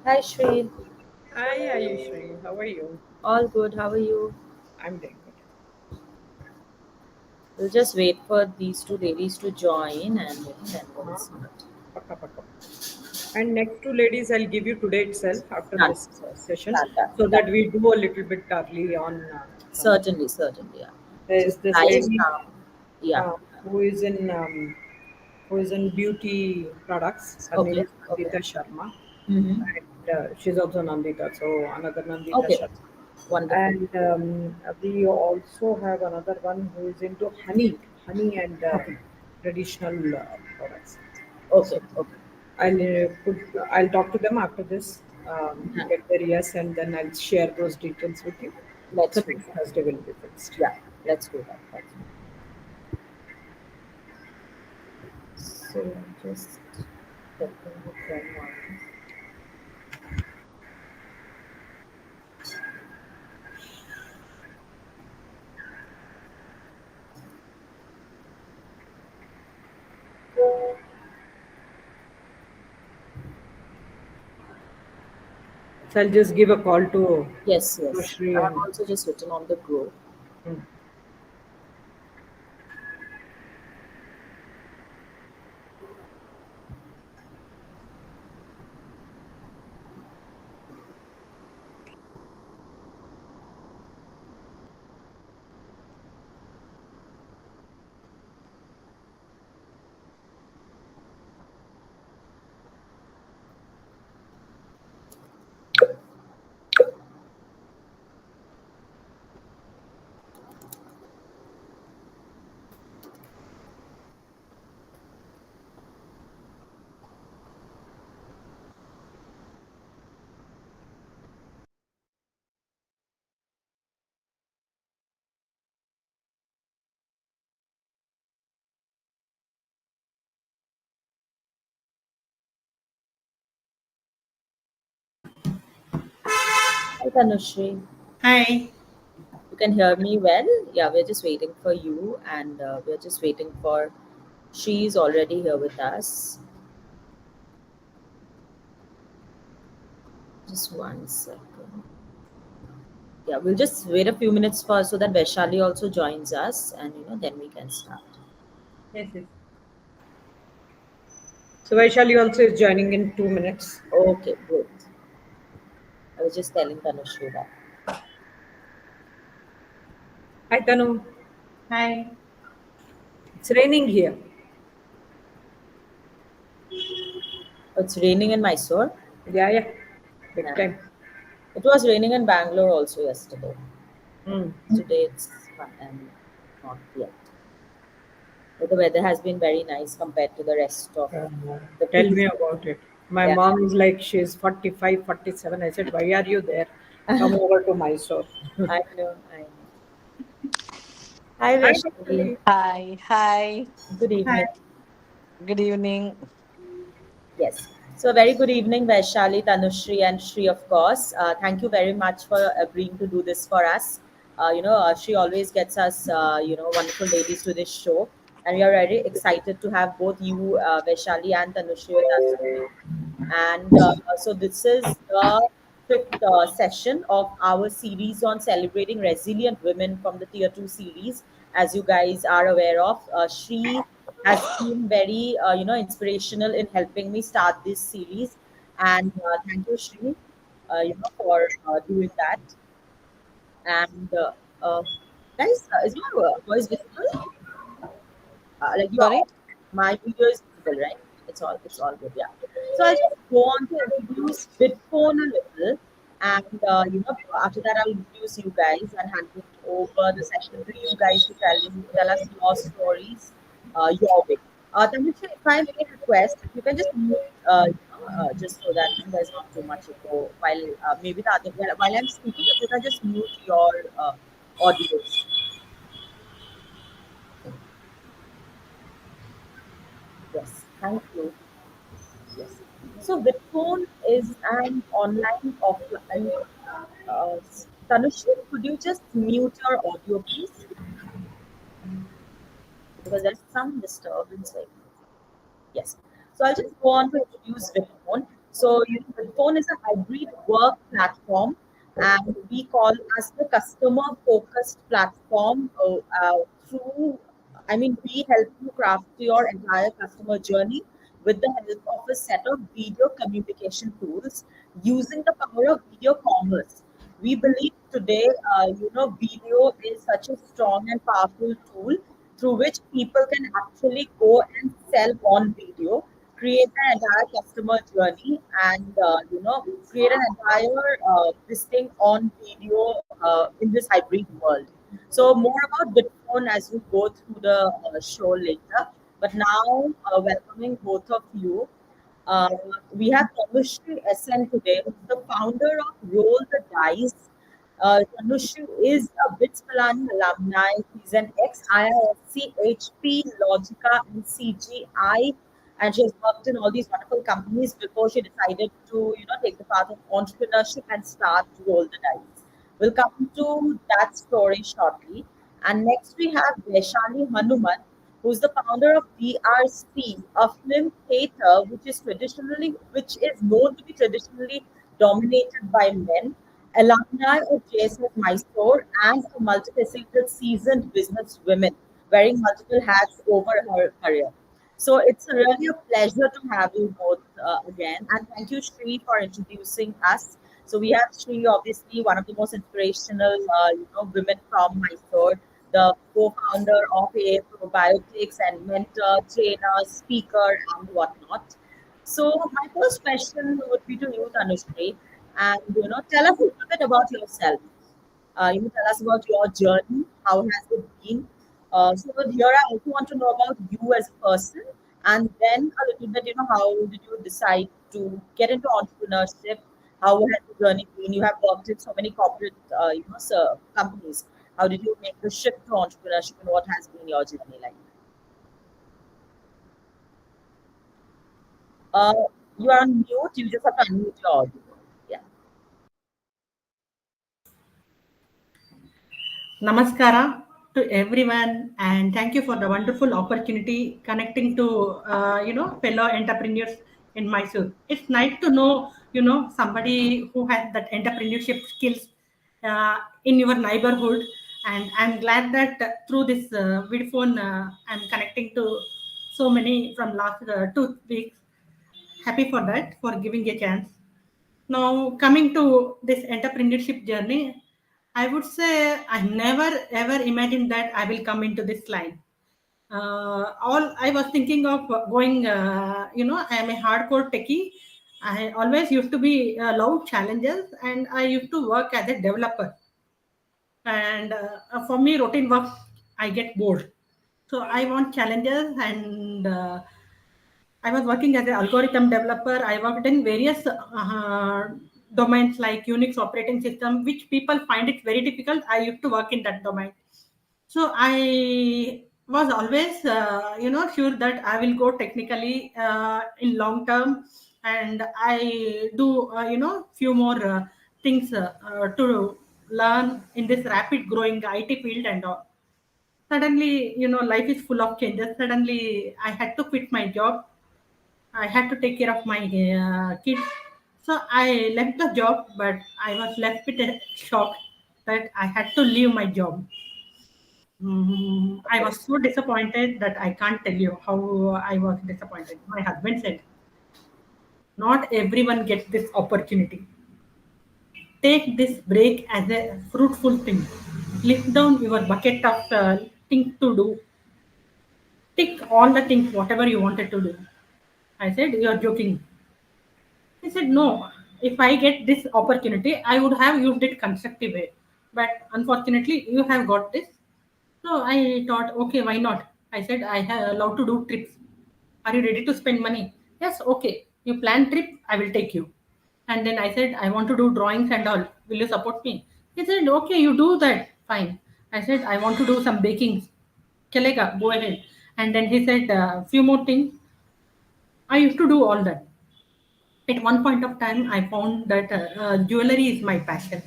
Hi Shri, Hi, Ayushree. How are you? all good. How are you? I'm doing good. We'll just wait for these two ladies to join and then we'll Uh-huh. start. Paka, paka. And next two ladies, I'll give you today itself after Done. this session Done, done, so that done. we do a little bit early on some. Certainly, certainly, yeah. There's Just this live lady now. Yeah. uh, who is in who is in beauty products. Her name Okay. is Okay. Nandita Sharma, Mm-hmm. and she's also Nandita. So another Nandita Okay. Sharma. Wonderful. And we also have another one who is into honey and Okay. traditional products. So Okay. Okay. I'll talk to them after this, Yeah. get their yes, and then I'll share those details with you. Let's So do next that. Thursday will be fixed. Yeah. Yeah. Let's do that. Let's do that. So just checking with them once. So I'll just give a call to Yes, yes. I Shri have and also just written on the group. mm. Hi, Tanushree. Hi. You can hear me well? Yeah, we're just waiting for you and we're just waiting for she's already here with us. Just one second. Yeah, we'll just wait a few minutes for so that Vaishali also joins us and then we can start. Yes, yes. So Vaishali also is joining in 2 minutes. Okay, good. I was just telling Tanushree that. Hi Tanu. Hi. It's raining here. It's raining in Mysore. Yeah, yeah. Big Yeah. time. It was raining in Bangalore also yesterday. Mm. Today it's fun and not yet. But the weather has been very nice compared to the rest of Uh, the Tell two me states. about it. My Yeah. mom is like, she's 45, 47. I said, why are you there? Come over to Mysore. I know, I know. Hi, Hi, Vaishnavi. Vaishali. Hi. Hi. Good evening. Hi. Good evening. Yes. So, a very good evening, Vaishali, Tanushri, and Shri, of course. Thank you very much for agreeing to do this for us. She always gets us, wonderful ladies to this show. And we are very excited to have both you, Vaishali, and Tanushri with us today. And so this is the fifth session of our series on celebrating resilient women from the Tier 2 series. As you guys are aware of, Shri has been very, inspirational in helping me start this series. And thank you, Shri, for doing that. And guys, is my voice visible? Like you Sorry? are, my video is visible, right? It's all good, yeah. So I'll just go on to introduce Bitcoin a little, and after that I'll introduce you guys and hand it over the session to you guys to tell us your stories, your way. Tanisha, if I may request, if you can just mute, just so that there's not too much echo while maybe the other while I'm speaking, if you can just mute your audios. Yes, thank you. Yes. So Bitcoin is an online offline. Uh, Tanushree, could you just mute your audio, please? Because there's some disturbance. Like, yes. So I'll just go on to introduce Bitcoin. So, Bitphone is a hybrid work platform, and we call us the customer-focused platform. We help you craft your entire customer journey with the help of a set of video communication tools using the power of video commerce. We believe today, video is such a strong and powerful tool through which people can actually go and sell on video, create an entire customer journey, and create an entire this thing on video in this hybrid world. So more about Bitcoin as we go through the show later. But now, welcoming both of you. Uh, we have TanushrI SN today, who's the founder of Roll the Dice. Tanushree is a BITS Pilani alumni. He's an ex-IISc, HP, Logica, and CGI, and she has worked in all these wonderful companies before she decided to, take the path of entrepreneurship and start Roll the Dice. We'll come to that story shortly. And next we have Vaishali Hanumanth, who's the founder of DRC, a film theater which is known to be traditionally dominated by men, alumni of JSS Mysore, and a multifaceted seasoned businesswoman wearing multiple hats over her career. So it's really a pleasure to have you both again. And thank you, Shri, for introducing us. So we have Shri, obviously one of the most inspirational, women from Mysore, the co-founder of a probiotics and mentor, trainer, speaker, and whatnot. So my first question would be to you, Tanushree, and tell us a little bit about yourself. Tell us about your journey. How has it been? So here I also want to know about you as a person, and then a little bit, how did you decide to get into entrepreneurship? How has the journey been? You have worked in so many corporate, companies. How did you make the shift to entrepreneurship, and what has been your journey like? Uh, you are on mute. You just have to unmute your audio. Yeah. Namaskara to everyone, and thank you for the wonderful opportunity connecting to fellow entrepreneurs in Mysore. It's nice to know somebody who has that entrepreneurship skills in your neighborhood, and I'm glad that through this video phone I'm connecting to so many from last 2 weeks. Happy for that, for giving a chance. Now, coming to this entrepreneurship journey, I would say I never ever imagined that I will come into this line. All I was thinking of going, I am a hardcore techie. I always used to be love challenges, and I used to work as a developer. And for me, routine work, I get bored. So I want challenges, and I was working as an algorithm developer. I worked in various domains like Unix operating system, which people find it very difficult. I used to work in that domain. So I was always, sure that I will go technically in long term, and I do, few more things to learn in this rapid growing IT field and all. Suddenly, life is full of changes. Suddenly, I had to quit my job. I had to take care of my kids. So I left the job, but I was left with a shock that I had to leave my job. I Okay. was so disappointed that I can't tell you how I was disappointed. My husband said, not everyone gets this opportunity. Take this break as a fruitful thing. Lift down your bucket of things to do. Tick all the things, whatever you wanted to do. I said, you're joking. He said, no, if I get this opportunity, I would have used it constructive way. But unfortunately, you have got this. So I thought, okay, why not? I said, I have allowed to do trips. Are you ready to spend money? Yes, okay. You plan trip, I will take you. And then I said, I want to do drawings and all. Will you support me? He said, okay, you do that. Fine. I said, I want to do some bakings. Chalega, go ahead. And then he said, a few more things. I used to do all that. At one point of time, I found that jewelry is my passion,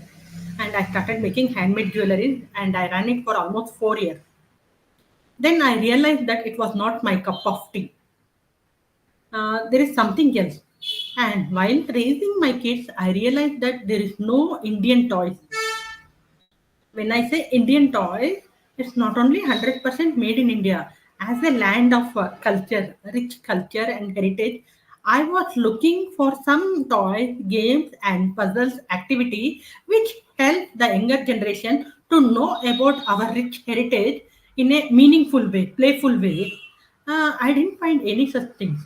and I started making handmade jewelry, and I ran it for almost 4 years. Then I realized that it was not my cup of tea. There is something else. And while raising my kids, I realized that there is no Indian toys. When I say Indian toys, it's not only 100% made in India. As a land of culture, rich culture and heritage, I was looking for some toys, games, and puzzles activity which help the younger generation to know about our rich heritage in a meaningful way, playful way. I didn't find any such things.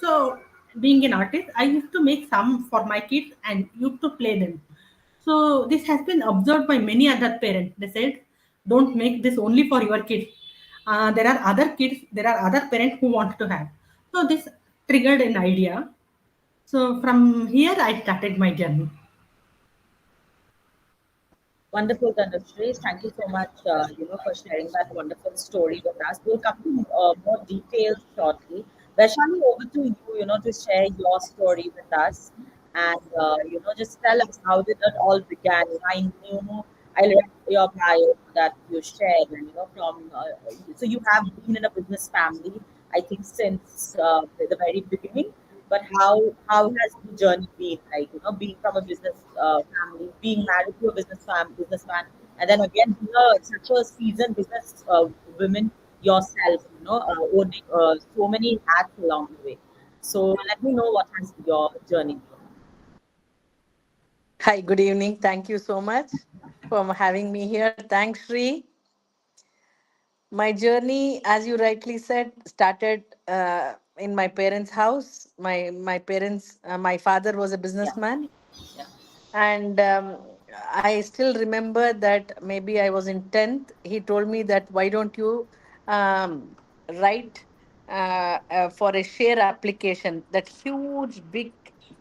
So, being an artist, I used to make some for my kids and used to play them. So this has been observed by many other parents. They said, "Don't make this only for your kids. There are other kids. There are other parents who want to have." So this triggered an idea. So from here, I started my journey. Wonderful, Tanushree. Thank you so much, for sharing that wonderful story with us. We'll come to more details shortly. Vaishali, over to you, to share your story with us, and just tell us how did it all began. I read your bio that you shared, and from so you have been in a business family, I think, since the very beginning. But how has the journey been like? Being from a business family, being married to a businessman, and then again being such a seasoned business woman yourself. Owning so many hats along the way. So let me know what has your journey been. Hi, good evening. Thank you so much for having me here. Thanks, Shri. My journey, as you rightly said, started in my parents' house. My father was a Yeah, businessman, yeah, and I still remember that maybe I was in 10th. He told me that why don't you write for a share application, that huge big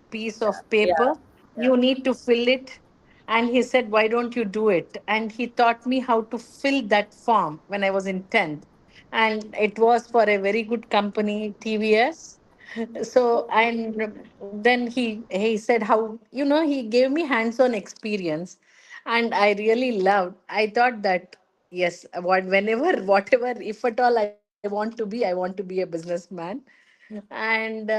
piece yeah, of yeah, paper, yeah. you need to fill it. And he said, why don't you do it? And he taught me how to fill that form when I was in 10th. And it was for a very good company, TVS. So, and then he said how, he gave me hands-on experience, and I really loved. I thought that yes, whenever, whatever, if at all I want to be, I want to be a businessman. And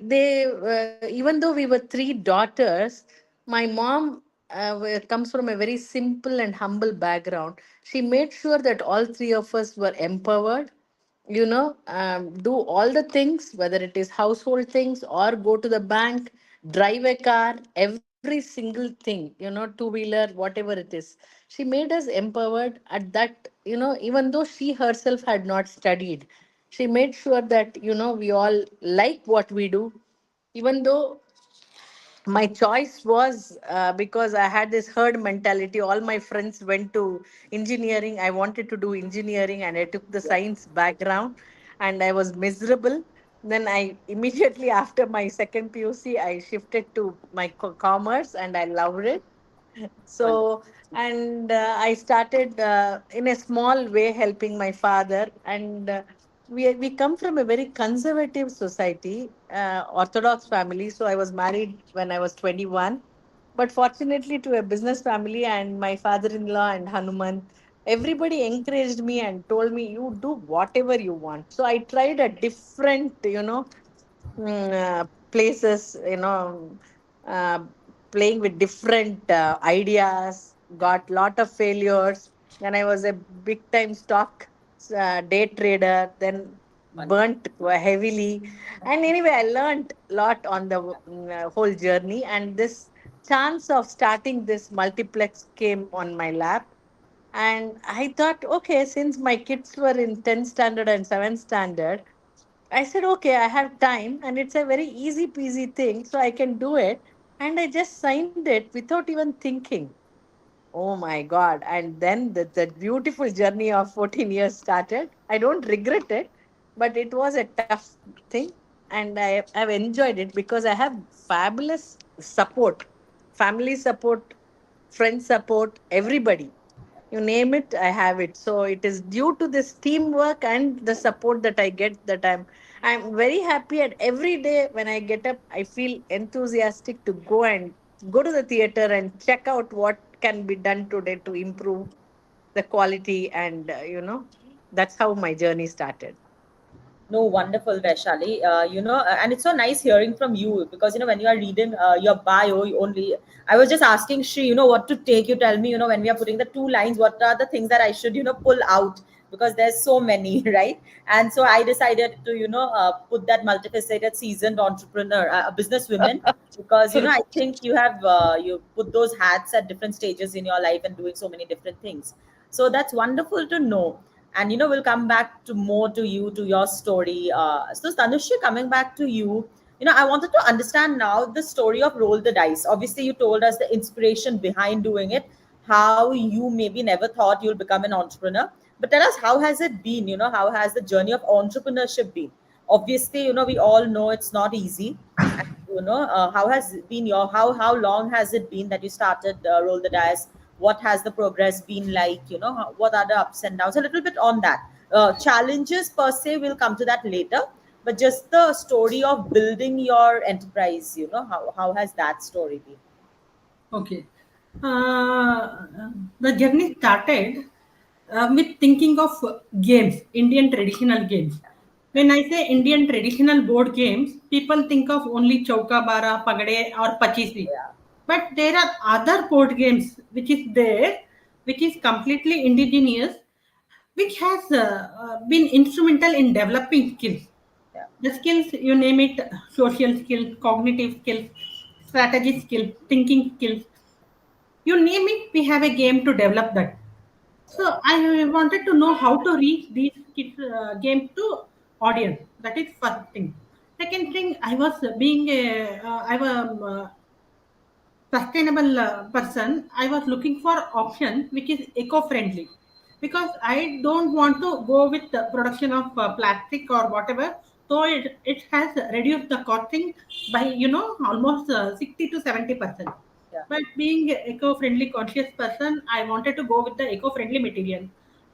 even though we were three daughters, my mom comes from a very simple and humble background. She made sure that all three of us were empowered, do all the things, whether it is household things or go to the bank, drive a car, every single thing, two wheeler, whatever it is. She made us empowered at that, even though she herself had not studied. She made sure that, we all like what we do, even though my choice was because I had this herd mentality. All my friends went to engineering. I wanted to do engineering, and I took the science background, and I was miserable. Then I immediately after my second PUC, I shifted to my commerce, and I loved it. Wonderful. So, and I started in a small way helping my father. And we come from a very conservative society, Orthodox family. So I was married when I was 21. But fortunately, to a business family, and my father in law and Hanuman, everybody encouraged me and told me, you do whatever you want. So I tried a different, places, uh, playing with different ideas, got lot of failures. Then I was a big time stock day trader, then Wonderful. burnt heavily. And anyway, I learned a lot on the whole journey. And this chance of starting this multiplex came on my lap. And I thought, okay, since my kids were in 10th standard and 7th standard, I said, okay, I have time and it's a very easy peasy thing, so I can do it. And I just signed it without even thinking. Oh my God. And then the beautiful journey of 14 years started. I don't regret it, but it was a tough thing. And I've enjoyed it because I have fabulous support, family support, friend support, everybody. You name it, I have it. So it is due to this teamwork and the support that I get that I'm very happy. And every day when I get up, I feel enthusiastic to go to the theater and check out what can be done today to improve the quality. And that's how my journey started. No, wonderful, Vaishali. And it's so nice hearing from you because, when you are reading your bio, you only, I was just asking Shri, what to take. You tell me, when we are putting the two lines, what are the things that I should, pull out because there's so many, right? And so I decided to, put that multifaceted, seasoned entrepreneur, a businesswoman, because, I think you put those hats at different stages in your life and doing so many different things. So that's wonderful to know. And we'll come back to more to you, to your story. So Tanushri, coming back to you, I wanted to understand now the story of Roll the Dice. Obviously you told us the inspiration behind doing it, how you maybe never thought you'll become an entrepreneur, but tell us, how has it been? How has the journey of entrepreneurship been? Obviously, we all know it's not easy. And, how has it been your, how long has it been that you started Roll the Dice? What has the progress been like? What are the ups and downs? A little bit on that. Challenges per se, we'll come to that later, but just the story of building your enterprise, how has that story been? Okay. Uh, the journey started with thinking of games, Indian traditional games. When I say Indian traditional board games, people think of only Chauka Bara, Pagade, or Pachisi. Yeah. But there are other board games which is there, which is completely indigenous, which has been instrumental in developing skills. Yeah. The skills, you name it, social skills, cognitive skills, strategy skills, thinking skills, you name it, we have a game to develop that. So I wanted to know how to reach these kids games to audience. That is first thing. Second thing, I was being a, I was sustainable person. I was looking for option which is eco-friendly because I don't want to go with the production of plastic or whatever. So it has reduced the costing by almost 60 to 70%. Yeah. But being a eco-friendly conscious person, I wanted to go with the eco-friendly material.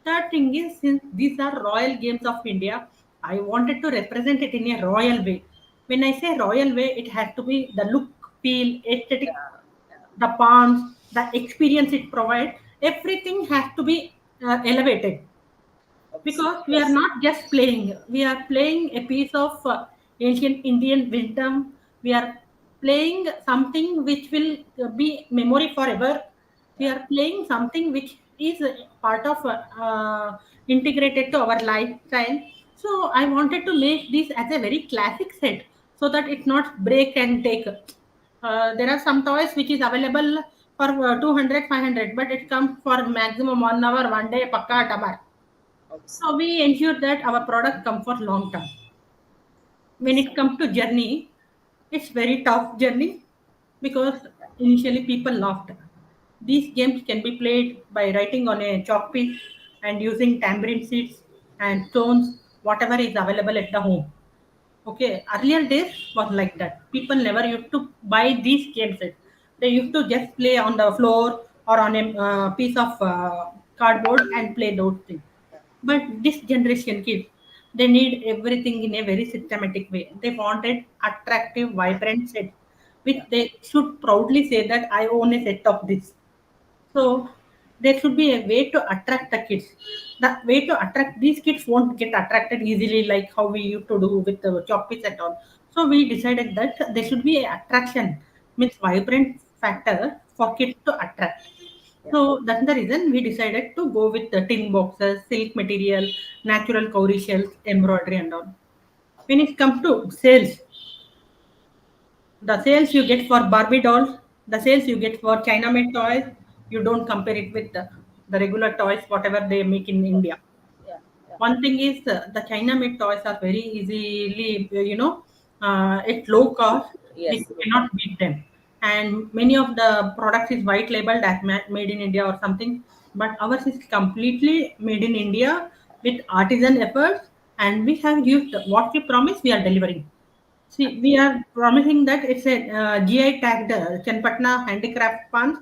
Third thing is, since these are royal games of India, I wanted to represent it in a royal way. When I say royal way, it has to be the look, feel, aesthetic, Yeah. Yeah. the pawns, the experience it provides, everything has to be elevated Obviously. because we are Yes. not just playing, we are playing a piece of ancient Indian wisdom. We are playing something which will be memory forever. We Yeah. are playing something which is a part of integrated to our lifestyle. So I wanted to make this as a very classic set so that it's not break and take. There are some toys which is available for 200, 500, but it comes for maximum 1 hour, 1 day, pakka tamar. Obviously. So we ensure that our product come for long term. When it comes to journey, it's very tough journey because initially people laughed. These games can be played by writing on a chalk piece and using tambourine seeds and stones, whatever is available at the home. Okay, earlier days was like that. People never used to buy these game sets. They used to just play on the floor or on a piece of cardboard and play those things. But this generation kids, they need everything in a very systematic way. They wanted attractive, vibrant sets, which Yeah. they should proudly say that I own a set of this. So there should be a way to attract the kids. The way to attract these kids won't get attracted easily like how we used to do with the choppies and all. So we decided that there should be an attraction, means vibrant factor for kids to attract. Yeah. So that's the reason we decided to go with the tin boxes, silk material, natural cowrie shells, embroidery and all. When it comes to sales, the sales you get for Barbie dolls, the sales you get for China made toys, you don't compare it with the regular toys, whatever they make in India. Yeah. Yeah. One thing is the China made toys are very easily, at low cost, we Yes. cannot beat them. And many of the products is white labeled as made in India or something, but ours is completely made in India with artisan efforts, and we have used what we promise, we are delivering. See, we are promising that it's a GI tagged Chenpatna handicraft pans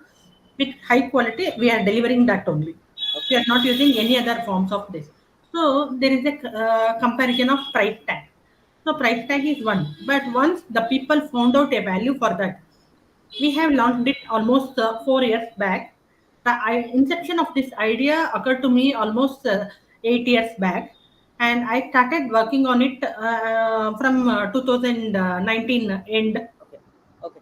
with high quality. We are delivering that only. We Okay. are not using any other forms of this. So there is a comparison of price tag. So price tag is one, but once the people found out a value for that, we have launched it almost 4 years back. The inception of this idea occurred to me almost 8 years back. and I started working on it from 2019 end. Okay. Okay.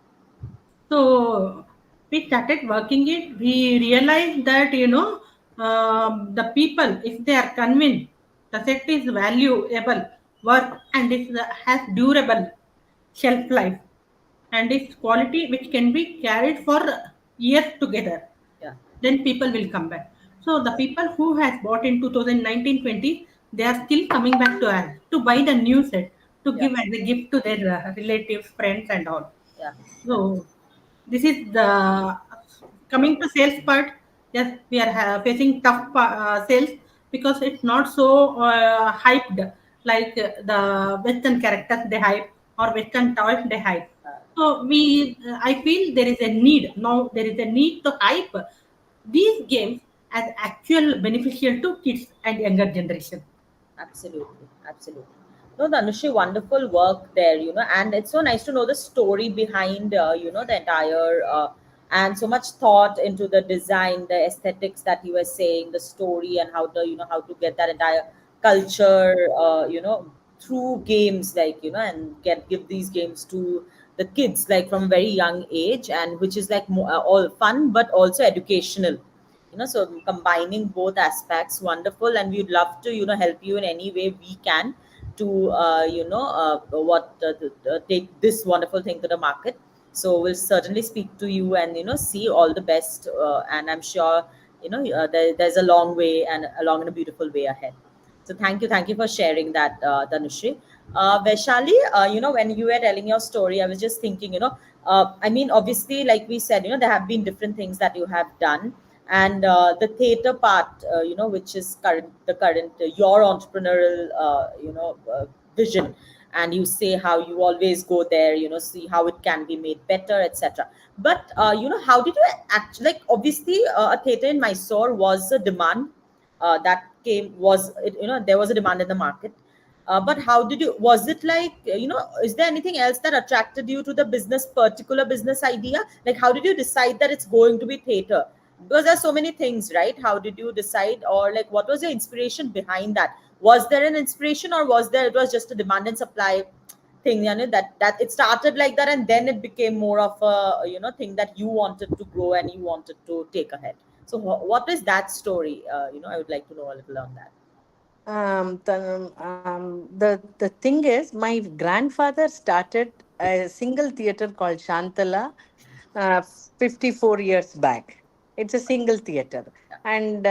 So we started working it. We realized that the people, if they are convinced the set is valuable work and it has durable shelf life and its quality which can be carried for years together, Yeah. then people will come back. So the people who has bought in 2019-20, they are still coming back to us to buy the new set to Yeah. give as a gift to their relatives, friends, and all. Yeah. Yeah. So this is the coming to sales part. Yes, we are facing tough sales because it's not so hyped like the Western characters they hype or Western toys they hype. So I feel there is a need now. There is a need to hype these games as actual beneficial to kids and younger generation. Absolutely, absolutely. No, Dhanushri, wonderful work there, and it's so nice to know the story behind, the entire, and so much thought into the design, the aesthetics that you were saying, the story, and how to get that entire culture, through games, like, and give these games to the kids, like from a very young age, and which is like more, all fun, but also educational, so combining both aspects, wonderful, and we'd love to help you in any way we can to what take this wonderful thing to the market. So we'll certainly speak to you and see all the best, and I'm sure there's a long way and a long and a beautiful way ahead. So thank you for sharing that, Dhanushri. Vaishali, when you were telling your story, I was just thinking, I mean, obviously, like we said, there have been different things that you have done, and the theater part, which is the current your entrepreneurial, vision, and you say how you always go there, see how it can be made better, etc. But how did you actually, like, obviously, a theater in Mysore was a demand, that came was it, there was a demand in the market, but how did you, was it like, is there anything else that attracted you to the particular business idea? Like, how did you decide that it's going to be theater? Because there's so many things, right? How did you decide, or like, what was your inspiration behind that? Was there an inspiration, or was there, it was just a demand and supply thing, that it started like that, and then it became more of a, thing that you wanted to grow and you wanted to take ahead? So what is that story? I would like to know a little on that. The thing is, my grandfather started a single theater called Shantala 54 years back. It's a single theater. And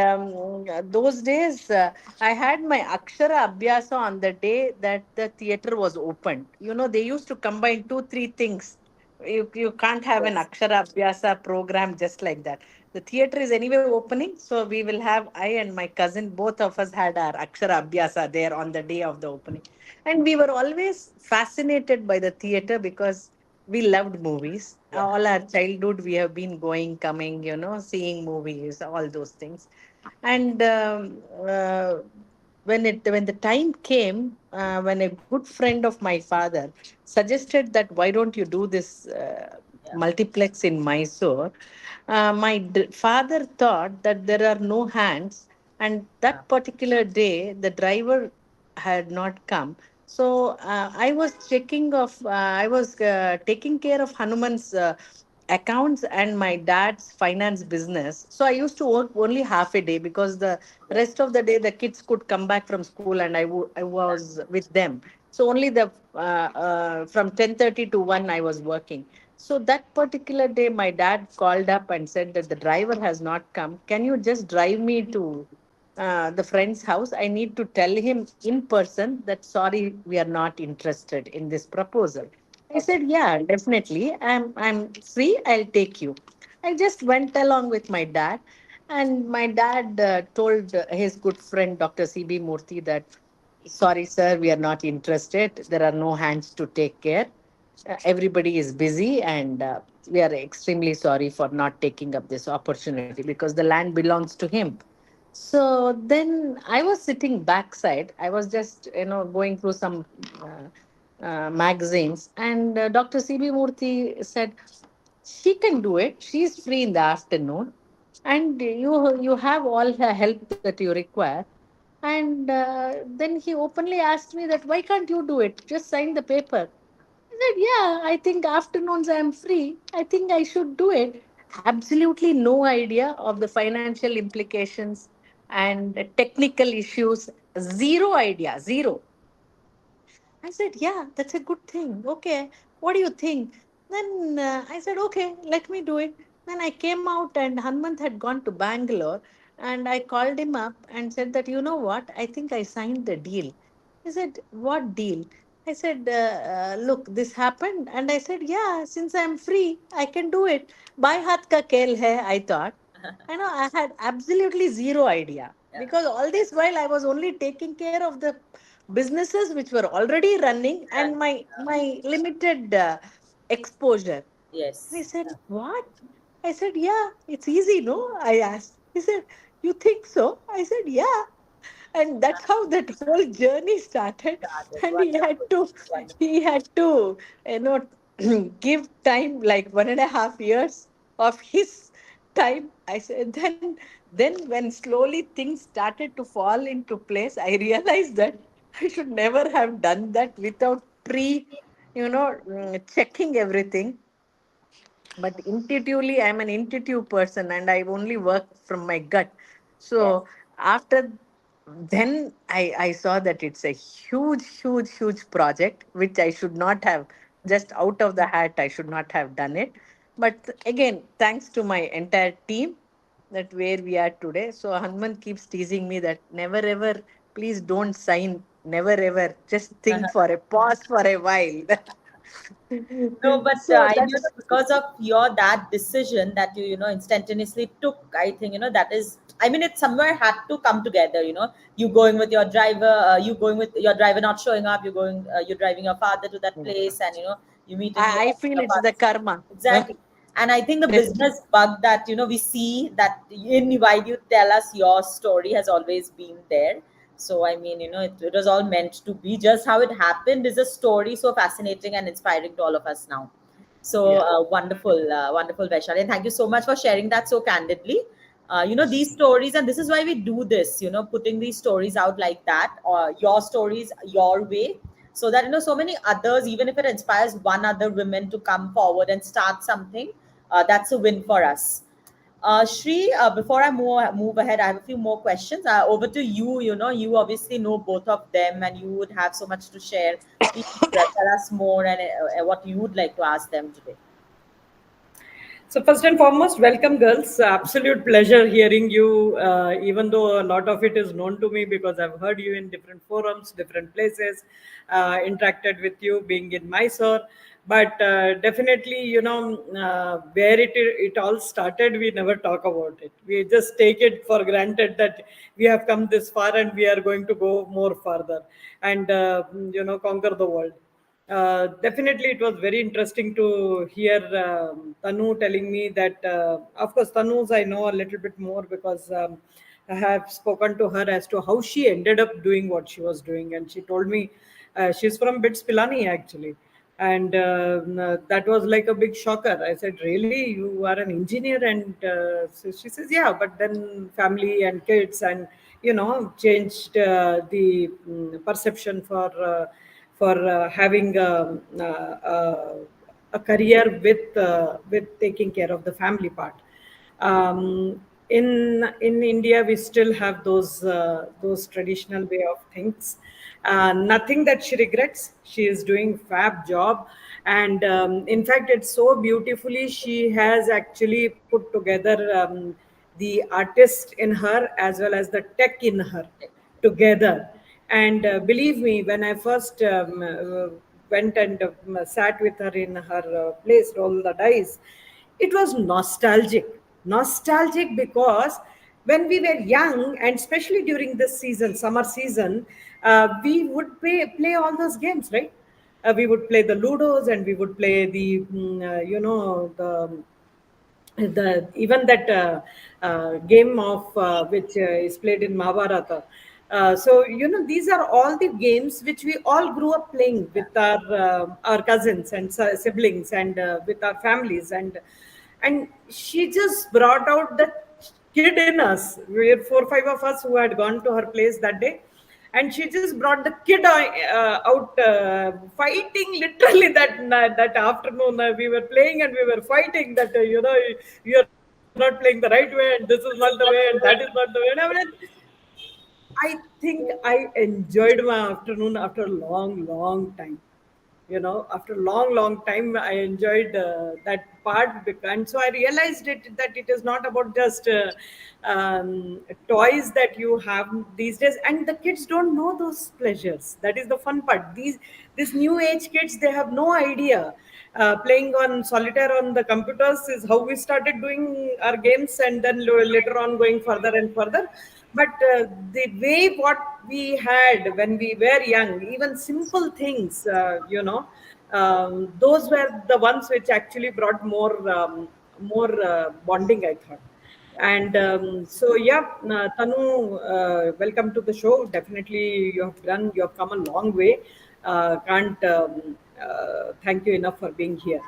those days, I had my Akshara Abhyasa on the day that the theater was opened. They used to combine two, three things. You can't have an Yes. Akshara Abhyasa program just like that. The theater is anyway opening, so we will have, I and my cousin, both of us had our Akshara Abhyasa there on the day of the opening. And we were always fascinated by the theater because we loved movies. Yeah. All our childhood, we have been going, coming, seeing movies, all those things. And when the time came, when a good friend of my father suggested that why don't you do this Yeah. multiplex in Mysore, my father thought that there are no hands, and Yeah. that particular day the driver had not come. So I was checking of I was taking care of Hanuman's accounts and my dad's finance business. So I used to work only half a day because the Yes. rest of the day the kids could come back from school and I was with them. So only the from 10:30 to 1 I was working. So that particular day my dad called up and said that the driver has not come. Can you just drive me to the friend's house? I need to tell him in person that sorry, we are not interested in this proposal. I Okay. said, yeah, definitely. I'm free. I'll take you. I just went along with my dad, and my dad told his good friend Dr. CB Murthy that sorry, sir, we are not interested. There are no hands to take care. Everybody is busy, and we are extremely sorry for not taking up this opportunity because the land belongs to him. So then I was sitting backside. I was just, going through some magazines, and Dr. CB Murthy said, she can do it. She's free in the afternoon, and you have all her help that you require. And then he openly asked me that, why can't you do it? Just sign the paper. I said, yeah, I think afternoons I'm free. I think I should do it. Absolutely no idea of the financial implications and the technical issues. Zero idea, zero. I said, yeah, that's a good thing. Okay, what do you think? Then I said, okay, let me do it. Then I came out and Hanmant had gone to Bangalore, and I called him up and said that, you know what, I think I signed the deal. He said, what deal? I said, look, this happened. And I said, yeah, since I'm free, I can do it. By hath ka kel hai, I thought. I know I had absolutely zero idea, Yeah. because all this while I was only taking care of the businesses which were already running Right. and my limited exposure. And he Yes. said, what? I said, yeah, it's easy, no? I asked. He said, you think so? I said, yeah. And that's how that whole journey started. Started. And Wonderful. Wonderful. he had to, you know, give time like 1.5 years of his time. I said, then when slowly things started to fall into place, I realized that I should never have done that without checking everything. But intuitively, I'm an intuitive person and I only work from my gut. Yes. So after then I saw that it's a huge project which I should not have, just out of the hat, I should not have done it. But again, thanks to my entire team, that where we are today. So Hanuman keeps teasing me that never ever, please don't sign, never ever, just think for a pause for a while. No, but So I knew that's that because of your that decision that you instantaneously took. I think that is. I mean, it somewhere had to come together. You going with your driver, you going with your driver not showing up. You're driving your father to that place, and you meeting I feel your it's the father. karma. Exactly. And I think the Destiny. business bug that we see that in while you tell us your story has always been there. So I mean, it was all meant to be. Just how it happened is a story so fascinating and inspiring to all of us now. So Yeah. wonderful, wonderful, Vaishali, and thank you so much for sharing that so candidly. These stories, and this is why we do this. Putting these stories out like that, or your stories your way, so that so many others, even if it inspires one other women to come forward and start something, that's a win for us. Shri, before I move ahead, I have a few more questions. Over to you. You obviously know both of them, and you would have so much to share. Please tell us more and what you would like to ask them today. So first and foremost, welcome, girls. Absolute pleasure hearing you. Even though a lot of it is known to me because I've heard you in different forums, different places, interacted with you, being in Mysore. But definitely, where it all started, we never talk about it. We just take it for granted that we have come this far and we are going to go more further and conquer the world. Definitely, it was very interesting to hear Tanu telling me that, of course, Tanu's I know a little bit more because I have spoken to her as to how she ended up doing what she was doing. And she told me she's from Bits Pilani, actually. And that was like a big shocker. I said, really? You are an engineer? And so she says, yeah, but then family and kids and, changed the perception for having a career with taking care of the family part. In India, we still have those traditional way of things. Nothing that she regrets. She is doing fab job, and in fact, it's so beautifully she has actually put together the artist in her as well as the tech in her together. And believe me, when I first went and sat with her in her place, roll the dice, it was nostalgic. Nostalgic because when we were young, and especially during this season, summer season, we would play all those games, right? We would play the Ludos and we would play the, the even that game of which is played in Mahabharata. So these are all the games which we all grew up playing with our cousins and siblings and with our families, and she just brought out the kid in us. We were four, five of us who had gone to her place that day, and she just brought the kid out fighting literally that afternoon. We were playing and we were fighting that you are not playing the right way and this is not the way and that is not the way. And I mean, I think I enjoyed my afternoon after a long, long time. After a long, long time, I enjoyed that part. And so I realized that it is not about just toys that you have these days, and the kids don't know those pleasures. That is the fun part. These new age kids, they have no idea. Playing on solitaire on the computers is how we started doing our games, and then later on going further and further. But the way what we had when we were young, even simple things, those were the ones which actually brought more bonding, I thought. And so, yeah, Tanu, welcome to the show. Definitely, you have come a long way. Can't thank you enough for being here.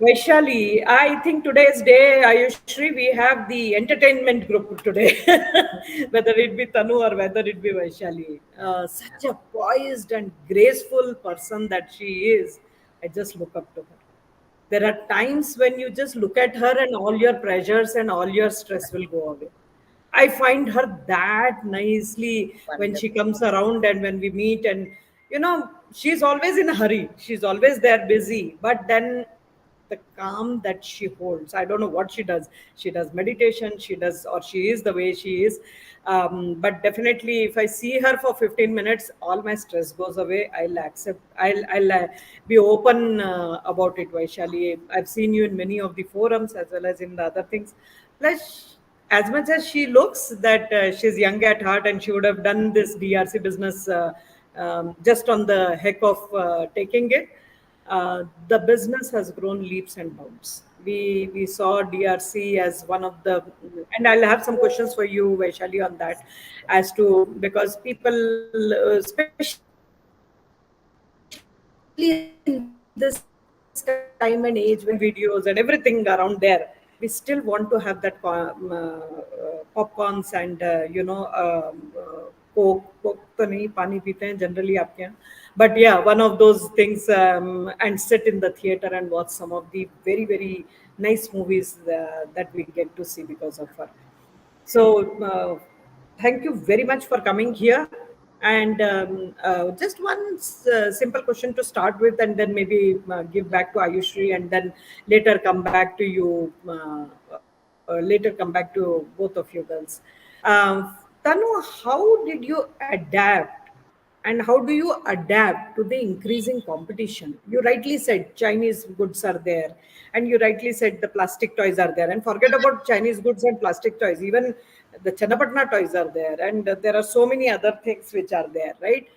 Vaishali, I think today's day, Ayushree, we have the entertainment group today, whether it be Tanu or whether it be Vaishali. Such a poised and graceful person that she is. I just look up to her. There are times when you just look at her and all your pressures and all your stress will go away. I find her that nicely when she Wonderful. comes around and when we meet, and she's always in a hurry. She's always there busy. But then the calm that she holds, I don't know what she does. She does meditation, she does, or she is the way she is. But definitely, if I see her for 15 minutes, all my stress goes away. I'll accept, I'll be open about it, Vaishali. I've seen you in many of the forums as well as in the other things. Plus, as much as she looks that she's young at heart and she would have done this DRC business just on the heck of taking it, the business has grown leaps and bounds. We saw DRC as one of the, and I'll have some questions for you, Vaishali, on that, as to because people, especially in this time and age when we see videos and everything around there, we still want to have that popcorns and coke तो नहीं पानी पीते हैं generally आपके यहाँ, but yeah, one of those things, and sit in the theater and watch some of the very, very nice movies that we get to see because of her. So, thank you very much for coming here. And just one simple question to start with, and then maybe give back to Ayushree, and then later come back to you. Later come back to both of you girls. Tanu, how did you adapt and how do you adapt to the increasing competition? You rightly said Chinese goods are there, and you rightly said the plastic toys are there. And forget about Chinese goods and plastic toys, even the Channapatna toys are there, and there are so many other things which are there, right?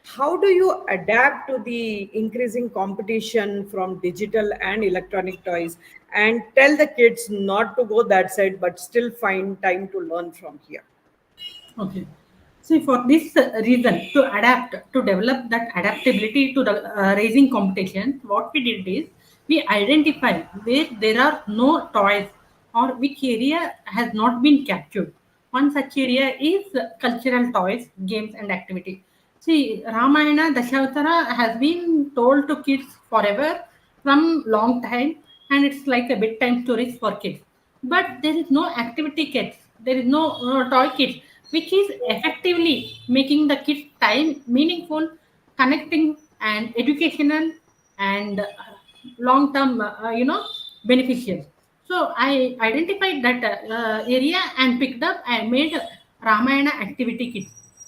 How do you adapt to the increasing competition from digital and electronic toys and tell the kids not to go that side but still find time to learn from here? Okay. See, for this reason, to adapt, to develop that adaptability to the raising competition, what we did is we identify where there are no toys or which area has not been captured. One such area is cultural toys, games, and activity. See, Ramayana Dashavatara has been told to kids forever from long time, and it's like a bedtime stories for kids. But there is no activity kits, there is no toy kits, which is effectively making the kids' time meaningful, connecting, and educational, and long-term, beneficial. So I identified that area and picked up and made Ramayana activity kit.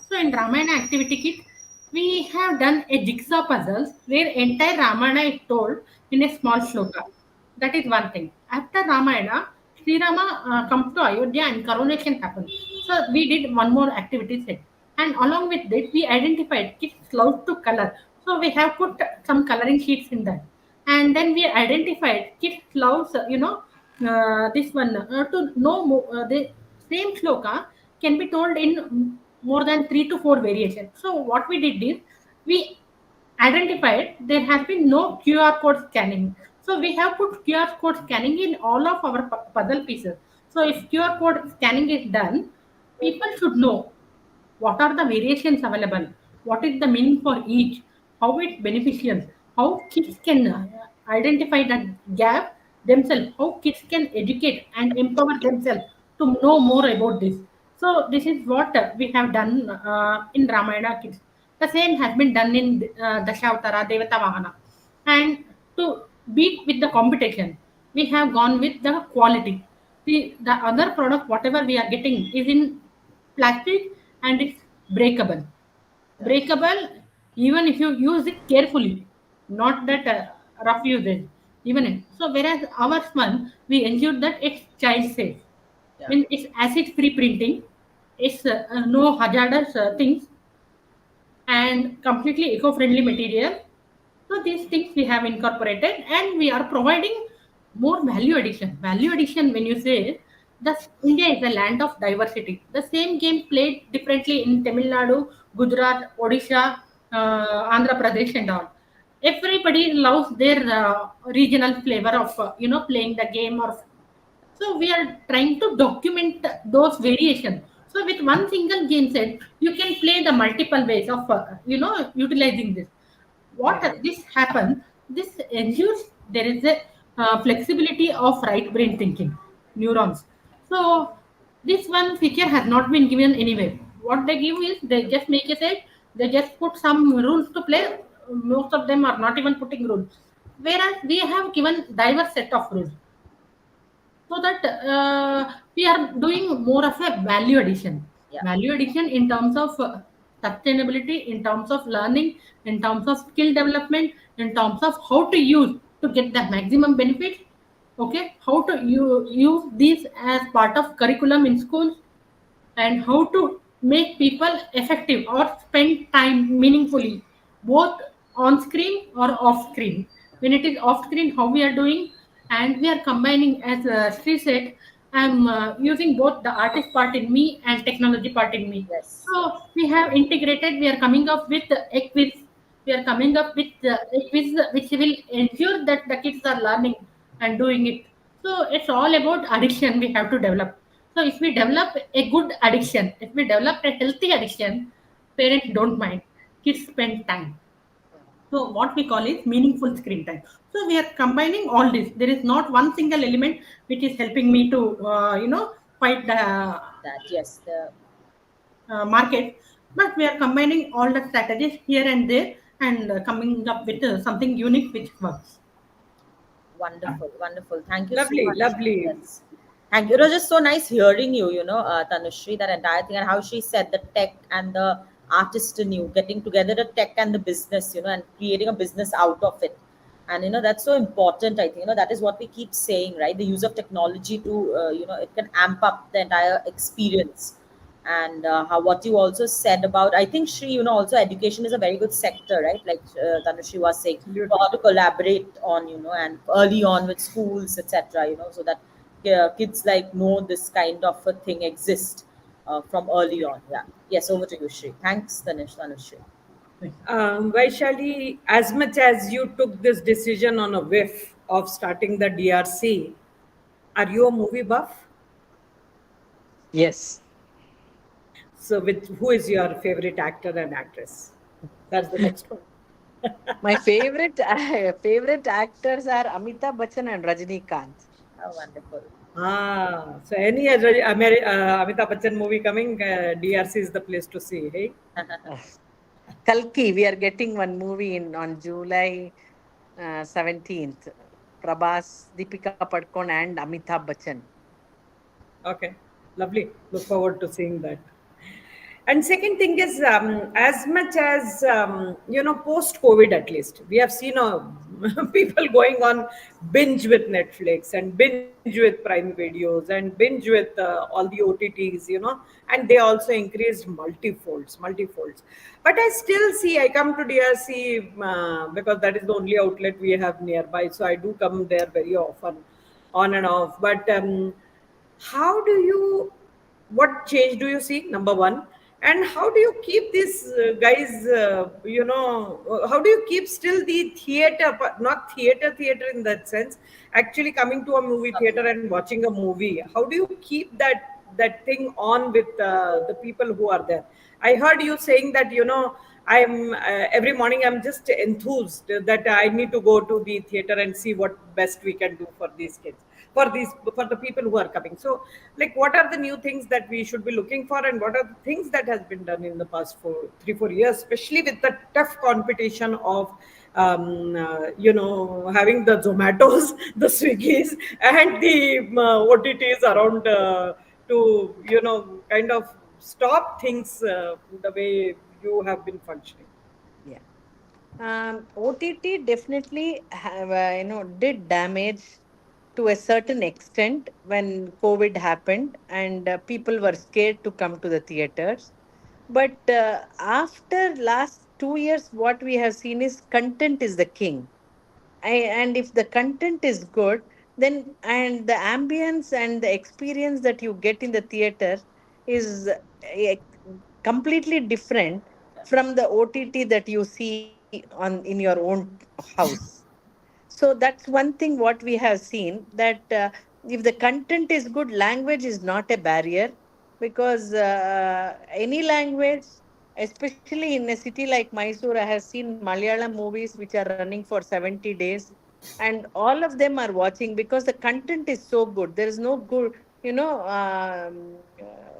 So in Ramayana activity kit, we have done a jigsaw puzzles where entire Ramayana is told in a small shloka. That is one thing. After Ramayana, Sri Rama comes to Ayodhya and coronation happens. So we did one more activity set. And along with that, we identified kids love to color. So we have put some coloring sheets in that. And then we identified kids loves, this one to know the same shloka can be told in more than 3 to 4 variations. So what we did is we identified there has been no QR code scanning. So we have put QR code scanning in all of our puzzle pieces. So if QR code scanning is done, people should know what are the variations available, what is the meaning for each, how it's beneficial, how kids can identify that gap themselves, how kids can educate and empower themselves to know more about this. So this is what we have done in Ramayana Kids. The same has been done in Dashavatara, Devata Vahana. And to beat with the competition, we have gone with the quality. The other product, whatever we are getting, is in plastic and it's breakable. Yeah. Breakable even if you use it carefully, not that rough usage. Even it. So whereas ours one, we ensured that it's child safe. Yeah. When it's acid free printing, it's no hazardous things and completely eco-friendly material. So these things we have incorporated and we are providing more value addition. Value addition, when you say, thus India is a land of diversity. The same game played differently in Tamil Nadu, Gujarat, Odisha, Andhra Pradesh and all. Everybody loves their regional flavor of playing the game. Or so we are trying to document those variations. So with one single game set, you can play the multiple ways of utilizing this. What Okay. this happens, this ensures there is a flexibility of right brain thinking neurons. So this one feature has not been given anywhere. What they give is they just make a set, they just put some rules to play. Most of them are not even putting rules, whereas we have given diverse set of rules, so that we are doing more of a Yeah. value addition in terms of sustainability, in terms of learning, in terms of skill development, in terms of how to use to get the maximum benefit. Okay, how to use these as part of curriculum in schools, and how to make people effective or spend time meaningfully, both on screen or off screen. When it is off screen, how we are doing, and we are combining, as Sri said, I'm using both the artist part in me and technology part in me. Yes. So Yes. we have integrated, we are coming up with a quiz. We are coming up with a quiz which will ensure that the kids are learning and doing it. So it's all about addiction we have to develop. So if we develop a good addiction, if we develop a healthy addiction, parents don't mind. Kids spend time. So what we call is meaningful screen time. So we are combining all this. There is not one single element which is helping me to fight the That, yes. The market, but we are combining all the strategies here and there and coming up with something unique which works. Wonderful, wonderful. Thank you so Lovely, much. lovely. Yes. Thank you. It was just so nice hearing you, Tanushree, that entire thing, and how she said the tech and the artist in you, getting together the tech and the business, and creating a business out of it. And, that's so important, I think. That is what we keep saying, right? The use of technology to, it can amp up the entire experience. And how what you also said about, I think, Shri, also education is a very good sector, right? Like Tanushree was saying, for Absolutely. how to collaborate on, and early on with schools, etc., so that kids like know this kind of a thing exists from early on. Yeah. Yes, over to you, Shri. Thanks, Tanushree. Vaishali, as much as you took this decision on a whiff of starting the DRC, are you a movie buff? Yes. So, with who is your favorite actor and actress? That's the next one. My favorite favorite actors are Amitabh Bachchan and Rajinikanth. Oh, wonderful. So any other Amitabh Bachchan movie coming, DRC is the place to see. Hey, Kalki, we are getting one movie in on July 17th. Prabhas, Deepika Padukone, and Amitabh Bachchan. okay, lovely. Look forward to seeing that. And second thing is, as much as post COVID, at least we have seen people going on binge with Netflix and binge with Prime Videos and binge with all the OTTs, and they also increased multifolds. But I still see, I come to DRC because that is the only outlet we have nearby, so I do come there very often, on and off. But how do you, what change do you see? Number one. And how do you keep these guys, how do you keep still the theater, but not theater in that sense, actually coming to a movie theater and watching a movie? How do you keep that thing on with the people who are there? I heard you saying that, I'm every morning I'm just enthused that I need to go to the theater and see what best we can do for these kids, for the people who are coming. So, like, what are the new things that we should be looking for, and what are the things that has been done in the past 3 4 years, especially with the tough competition of having the Zomatos, the Swiggies, and the OTTs around, to kind of stop things the way you have been functioning. Yeah. OTT definitely have, did damage to a certain extent when COVID happened and people were scared to come to the theaters. But after last 2 years, what we have seen is content is the king. And if the content is good, then and the ambience and the experience that you get in the theater is completely different from the OTT that you see on in your own house. So that's one thing what we have seen, that if the content is good, language is not a barrier, because any language, especially in a city like Mysore, I have seen Malayalam movies which are running for 70 days, and all of them are watching because the content is so good. There is no good,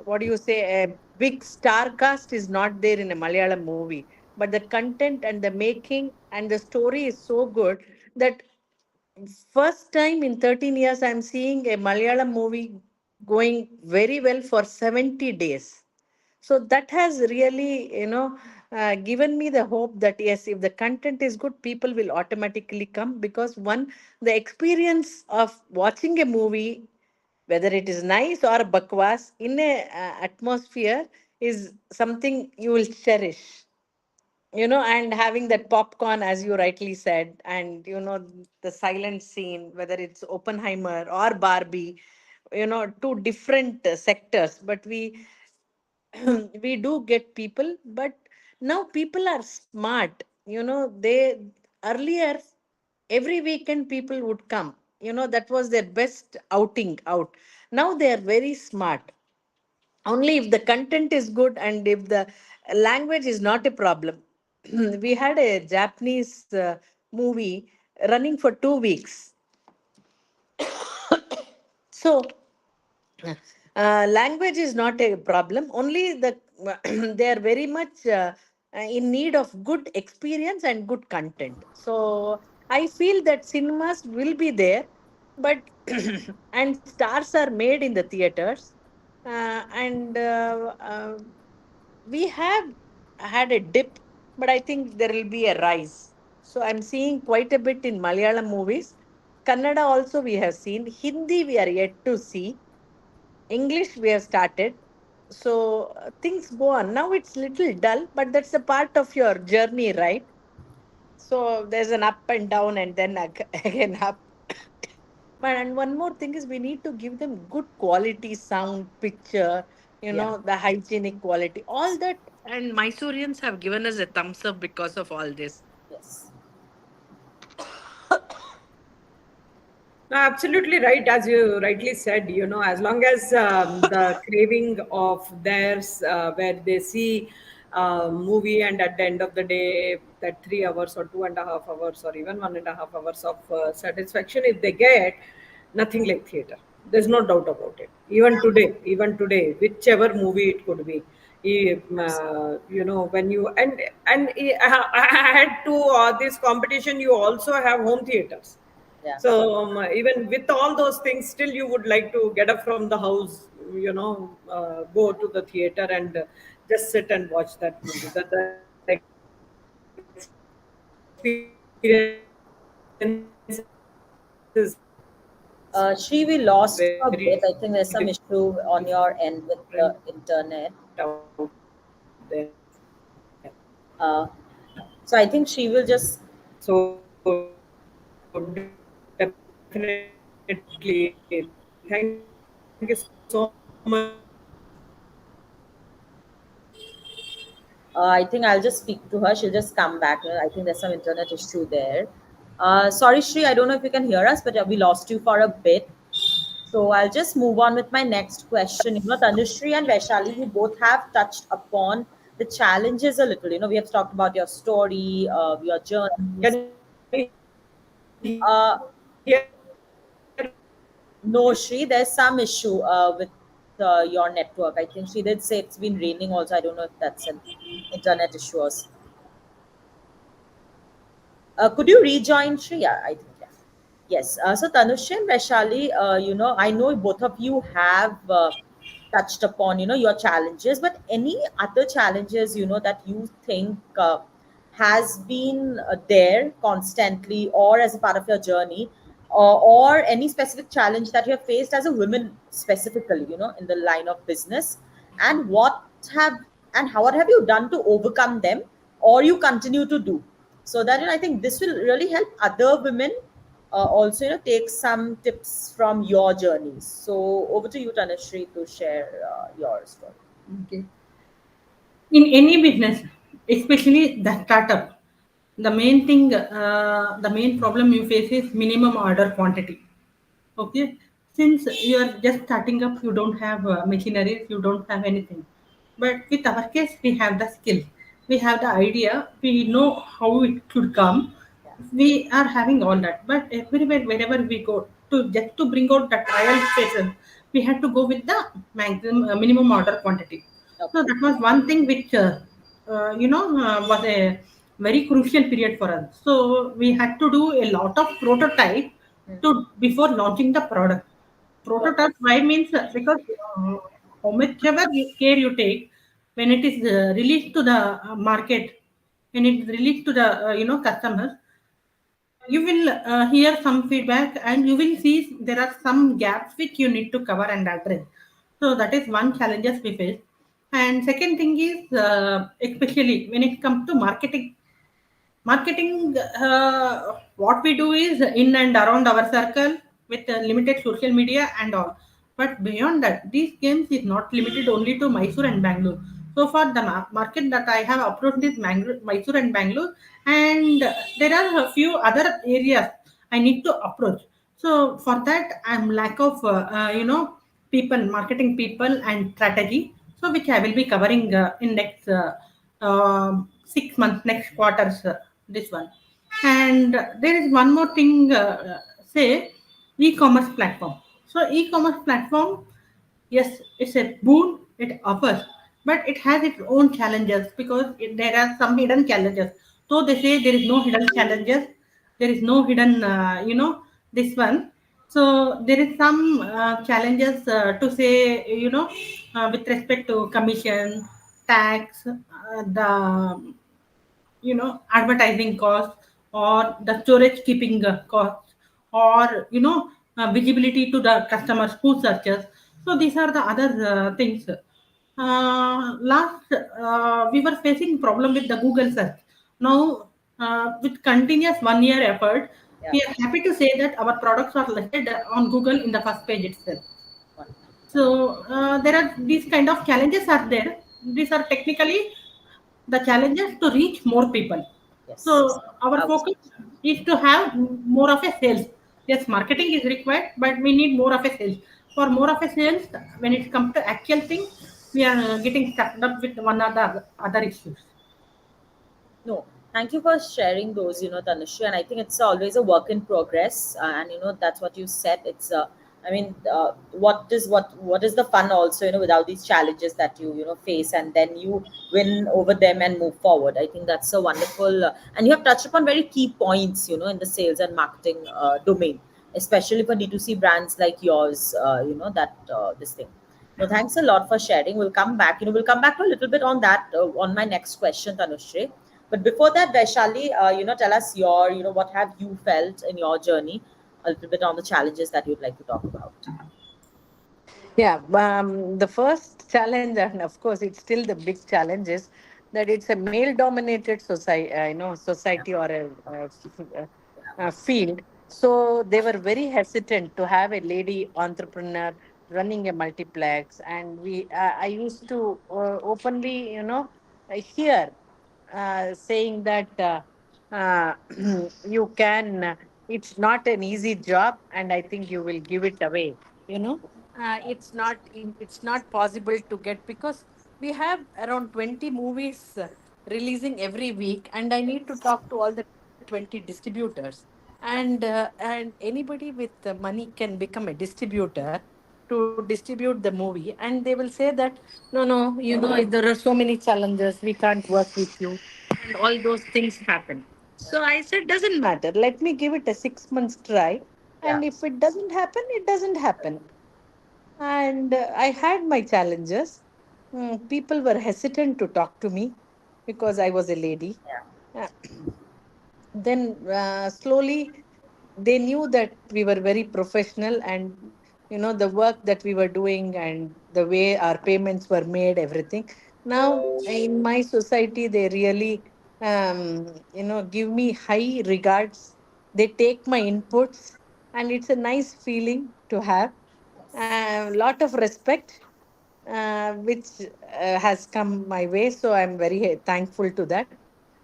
what do you say, a big star cast is not there in a Malayalam movie, but the content and the making and the story is so good that first time in 13 years I'm seeing a Malayalam movie going very well for 70 days. So that has really, given me the hope that yes, if the content is good, people will automatically come, because one, the experience of watching a movie, whether it is nice or bakwas, in a atmosphere, is something you will cherish. And having that popcorn, as you rightly said, and the silent scene, whether it's Oppenheimer or Barbie, two different sectors, but we we do get people. But now people are smart. They earlier, every weekend people would come. That was their best outing out. Now they are very smart. Only if the content is good and if the language is not a problem. We had a Japanese movie running for 2 weeks. So language is not a problem. Only the they are very much in need of good experience and good content. So I feel that cinemas will be there, but and stars are made in the theaters, and we have had a dip, but I think there will be a rise. So I'm seeing quite a bit in Malayalam movies. Kannada also we have seen. Hindi we are yet to see. English we have started. So things go on. Now it's little dull, but that's a part of your journey, right? So there's an up and down and then again up. But and one more thing is we need to give them good quality sound, picture, Yeah. the hygienic quality, all that. And Mysoreans have given us a thumbs up because of all this. Yes. No, absolutely right. As you rightly said, as long as the craving of theirs, where they see a movie, and at the end of the day, that 3 hours or 2.5 hours or even 1.5 hours of satisfaction, if they get, nothing like theater. There's no doubt about it. Even today, whichever movie it could be, when you and add to this competition, you also have home theaters. Yeah. So even with all those things, still you would like to get up from the house, go to the theater and just sit and watch that movie. The experience is very Shri, we different lost you a bit. I think there's some out issue on your end with the internet. there. Uh, so I think she will just. So definitely, thank you so much for I think I'll just speak to her. She'll just come back. I think there's some internet issue there. Sorry, Shri, I don't know if you can hear us, but we lost you for a bit. So I'll just move on with my next question. Tanushree and Vaishali, you both have touched upon the challenges a little. We have talked about your story, your journeys. Can Uh, you hear no, Shri, there's some issue with your network. I think she did say it's been raining also. I don't know if that's an internet issue or could you rejoin Shriya? I think, yeah. Yes. So Tanushri and Vaishali, I know both of you have touched upon, your challenges, but any other challenges, that you think has been there constantly or as a part of your journey, or any specific challenge that you have faced as a woman specifically, in the line of business, and have what have you done to overcome them, or you continue to do, so that I think this will really help other women also take some tips from your journeys. So over to you, Tanushree, to share your story. Okay. In any business, especially the startup, the main problem you face is minimum order quantity. Okay, since you are just starting up, you don't have machineries, you don't have anything. But with our case, we have the skill, we have the idea, we know how it should come. Yeah. We are having all that, but everywhere wherever we go, to just to bring out the trial phases, we had to go with the maximum minimum order quantity. So Okay. that was one thing which was a very crucial period for us. So we had to do a lot of prototype Hmm. to before launching the product. Got Prototype why means because how much ever care you take when it is released to the market, when it is released to the customers, you will hear some feedback and you will see there are some gaps which you need to cover and address. So that is one challenges we face. And second thing is especially when it comes to marketing. Marketing, what we do is in and around our circle with limited social media and all. But beyond that, these games is not limited only to Mysore and Bangalore. So far, the market that I have approached is Mysore and Bangalore, and there are a few other areas I need to approach. So for that, I'm lack of people, marketing people and strategy. So which I will be covering in next 6 months, next quarters. This one, and there is one more thing. Say e-commerce platform. So e-commerce platform, yes, it's a boon. It offers, but it has its own challenges because there are some hidden challenges. So they say there is no hidden challenges. There is no hidden, this one. So there is some challenges to say, with respect to commission, tax, the advertising cost, or the storage keeping cost, or visibility to the customers who searches. So these are the other things. Last we were facing problem with the Google search. Now with continuous 1 year effort, Yeah. we are happy to say that our products are listed on Google in the first page itself. Wonderful. So there are these kind of challenges are there. These are technically the challenges to reach more people. Yes. So our I was focus is to have more of a sales. Yes, marketing is required, but we need more of a sales. For more of a sales, when it comes to actual things, we are getting stuck up with one other issues. No, thank you for sharing those, Tanushree. And I think it's always a work in progress. And that's what you said. It's I mean, what is the fun also, without these challenges that you face, and then you win over them and move forward. I think that's a wonderful, and you have touched upon very key points, in the sales and marketing domain, especially for D2C brands like yours. That this thing. No, thanks a lot for sharing. We'll come back. We'll come back to a little bit on that on my next question, Tanushree. But before that, Vaishali, tell us what have you felt in your journey, a little bit on the challenges that you'd like to talk about. Yeah, the first challenge, and of course, it's still the big challenge, is that it's a male-dominated society, Yeah, society or a field. So they were very hesitant to have a lady entrepreneur running a multiplex, and I used to openly, hear saying that uh, you can, it's not an easy job, and I think you will give it away. You know, it's not possible to get, because we have around 20 movies releasing every week, and I need to talk to all the 20 distributors. And anybody with money can become a distributor to distribute the movie, and they will say that no, no, there are so many challenges, we can't work with you, and all those things happen. So I said, doesn't matter, let me give it a 6 months try, Yeah. and if it doesn't happen, it doesn't happen. And I had my challenges. People were hesitant to talk to me because I was a lady. Yeah. Uh, then slowly they knew that we were very professional, and the work that we were doing and the way our payments were made, everything. Now in my society, they really give me high regards. They take my inputs, and it's a nice feeling to have a lot of respect, which has come my way. So I'm very thankful to that.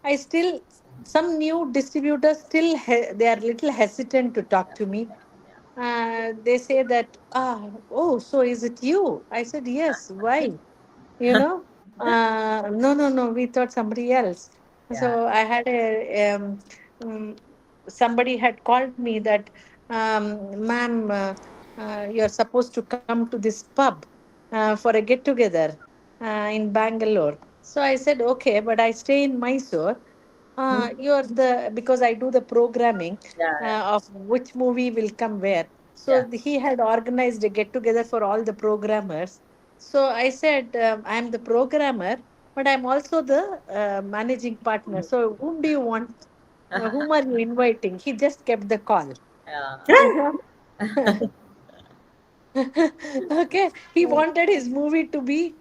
I still, some new distributors still, they are little hesitant to talk to me. They say that, oh, so is it you? I said, yes. Why? You know, no, no, no, we thought somebody else. Yeah. So I had um, somebody had called me that, ma'am, you're supposed to come to this pub for a get together in Bangalore. So I said, okay, but I stay in Mysore. Hmm. You're the, because I do the programming Yeah. of which movie will come where. So Yeah. he had organized a get together for all the programmers. So I said, I'm the programmer, but I'm also the managing partner. So whom do you want? Whom are you inviting? He just kept the call. Yeah. You know? Okay, he wanted his movie to be,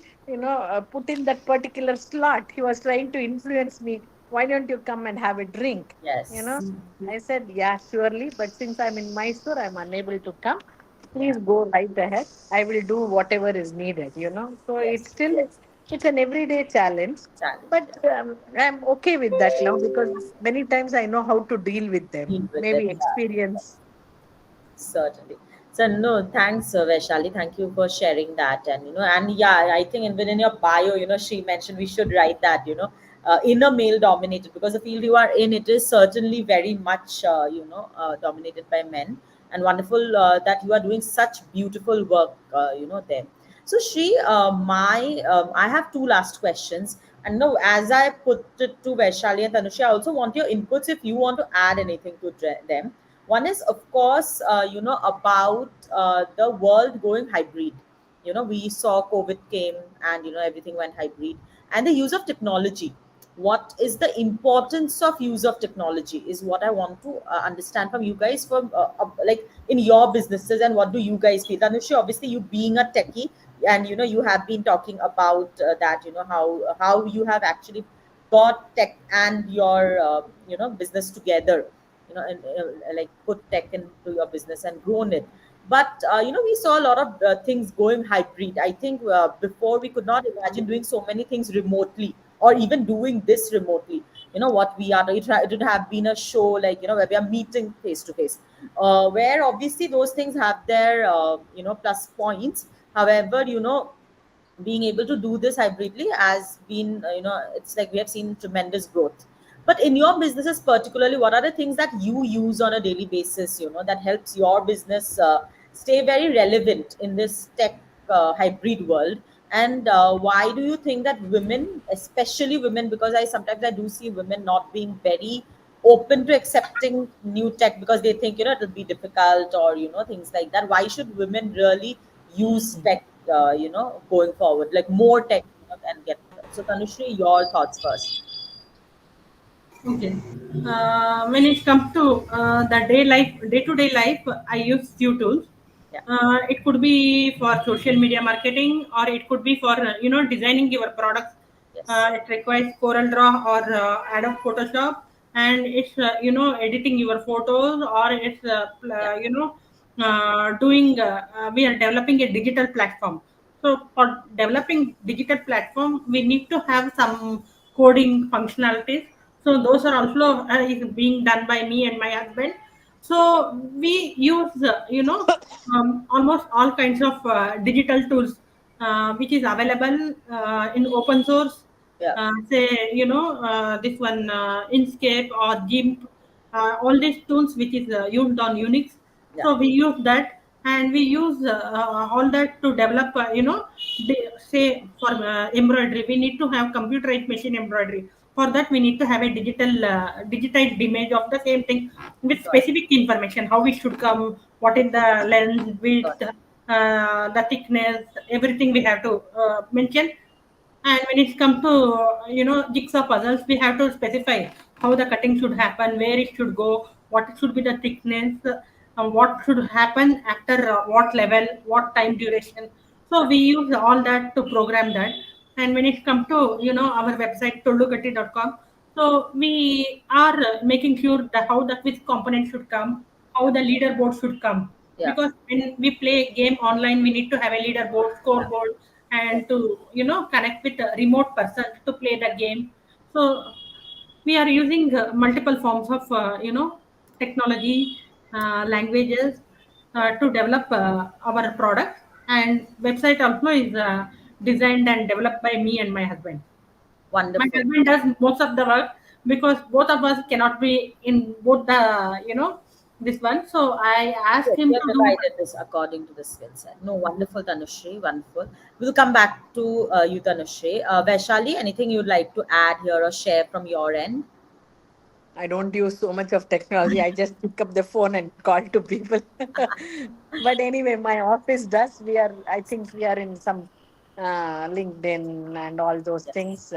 put in that particular slot. He was trying to influence me. Why don't you come and have a drink? You know, Yes. I said, yeah, surely, but since I'm in Mysore, I'm unable to come. Please go right ahead. I will do whatever is needed. So it's Yes. still, it's an everyday challenge, Challenge. but I'm okay with that now, because many times I know how to deal with them. Deal with it. Maybe Yeah. experience. Certainly. So no, thanks, Vaishali. Thank you for sharing that. And and yeah, I think even in your bio, she mentioned we should write that, inner male dominated, because the field you are in, it is certainly very much, dominated by men. And wonderful that you are doing such beautiful work, there. So Shri, I have two last questions. And no, as I put it to Vaishali and Tanushree, I also want your inputs if you want to add anything to them. One is, of course, about the world going hybrid. We saw COVID came, and everything went hybrid, and the use of technology. What is the importance of use of technology is what I want to understand from you guys, from like in your businesses, and what do you guys feel? Tanushri, obviously you being a techie, and you have been talking about that, how you have actually got tech and your business together, and like put tech into your business and grown it. But we saw a lot of things going hybrid. I think before we could not imagine doing so many things remotely, or even doing this remotely. What we are, it would have been a show, like where we are meeting face to face, where obviously those things have their plus points. However, being able to do this hybridly has been, it's like we have seen tremendous growth. But in your businesses particularly, what are the things that you use on a daily basis, that helps your business stay very relevant in this tech hybrid world? And why do you think that women, especially women, because I do see women not being very open to accepting new tech, because they think it'll be difficult, or things like that. Why should women really use tech, going forward, like more tech, and get? So Tanushri, your thoughts first. Okay. When it comes to the day-to-day life, I use few tools. Yeah. It could be for social media marketing, or it could be for designing your products. Yes. It requires Corel Draw or Adobe Photoshop, and it's editing your photos, or it's Yeah. doing. We are developing a digital platform. So for developing digital platform, we need to have some coding functionalities. So those are also is being done by me and my husband. So we use almost all kinds of digital tools which is available in open source. Yeah. Say this one Inkscape or GIMP, all these tools which is used on Unix. Yeah. So we use that, and we use all that to develop. Say for embroidery, we need to have computerized machine embroidery. For that, we need to have a digitized image of the same thing with Got it. specific information, how it should come, what is the length, Got width, it. the thickness, everything we have to mention. And when it comes to jigsaw puzzles, we have to specify how the cutting should happen, where it should go, what should be the thickness, what should happen after what level, what time duration. So we use all that to program that. And when it comes to our website tollukatti.com, so we are making sure that how the quiz component should come, how Yeah. the leaderboard should come, Yeah. because when we play game online, we need to have a leaderboard, scoreboard, Yeah. and to connect with a remote person to play the game. So we are using multiple forms of technology, languages to develop our product. And website also is designed and developed by me and my husband. My Wonderful. husband does most of the work because both of us cannot be in both the this one. So I asked Yes, we him have to do. divided this according to the skill set. No, wonderful, Tanushri. Wonderful. We'll come back to you, Tanushri. Vaishali, anything you'd like to add here or share from your end? I don't use so much of technology. I just pick up the phone and call to people. But anyway, my office does. I think we are in some LinkedIn and all those Yes. things,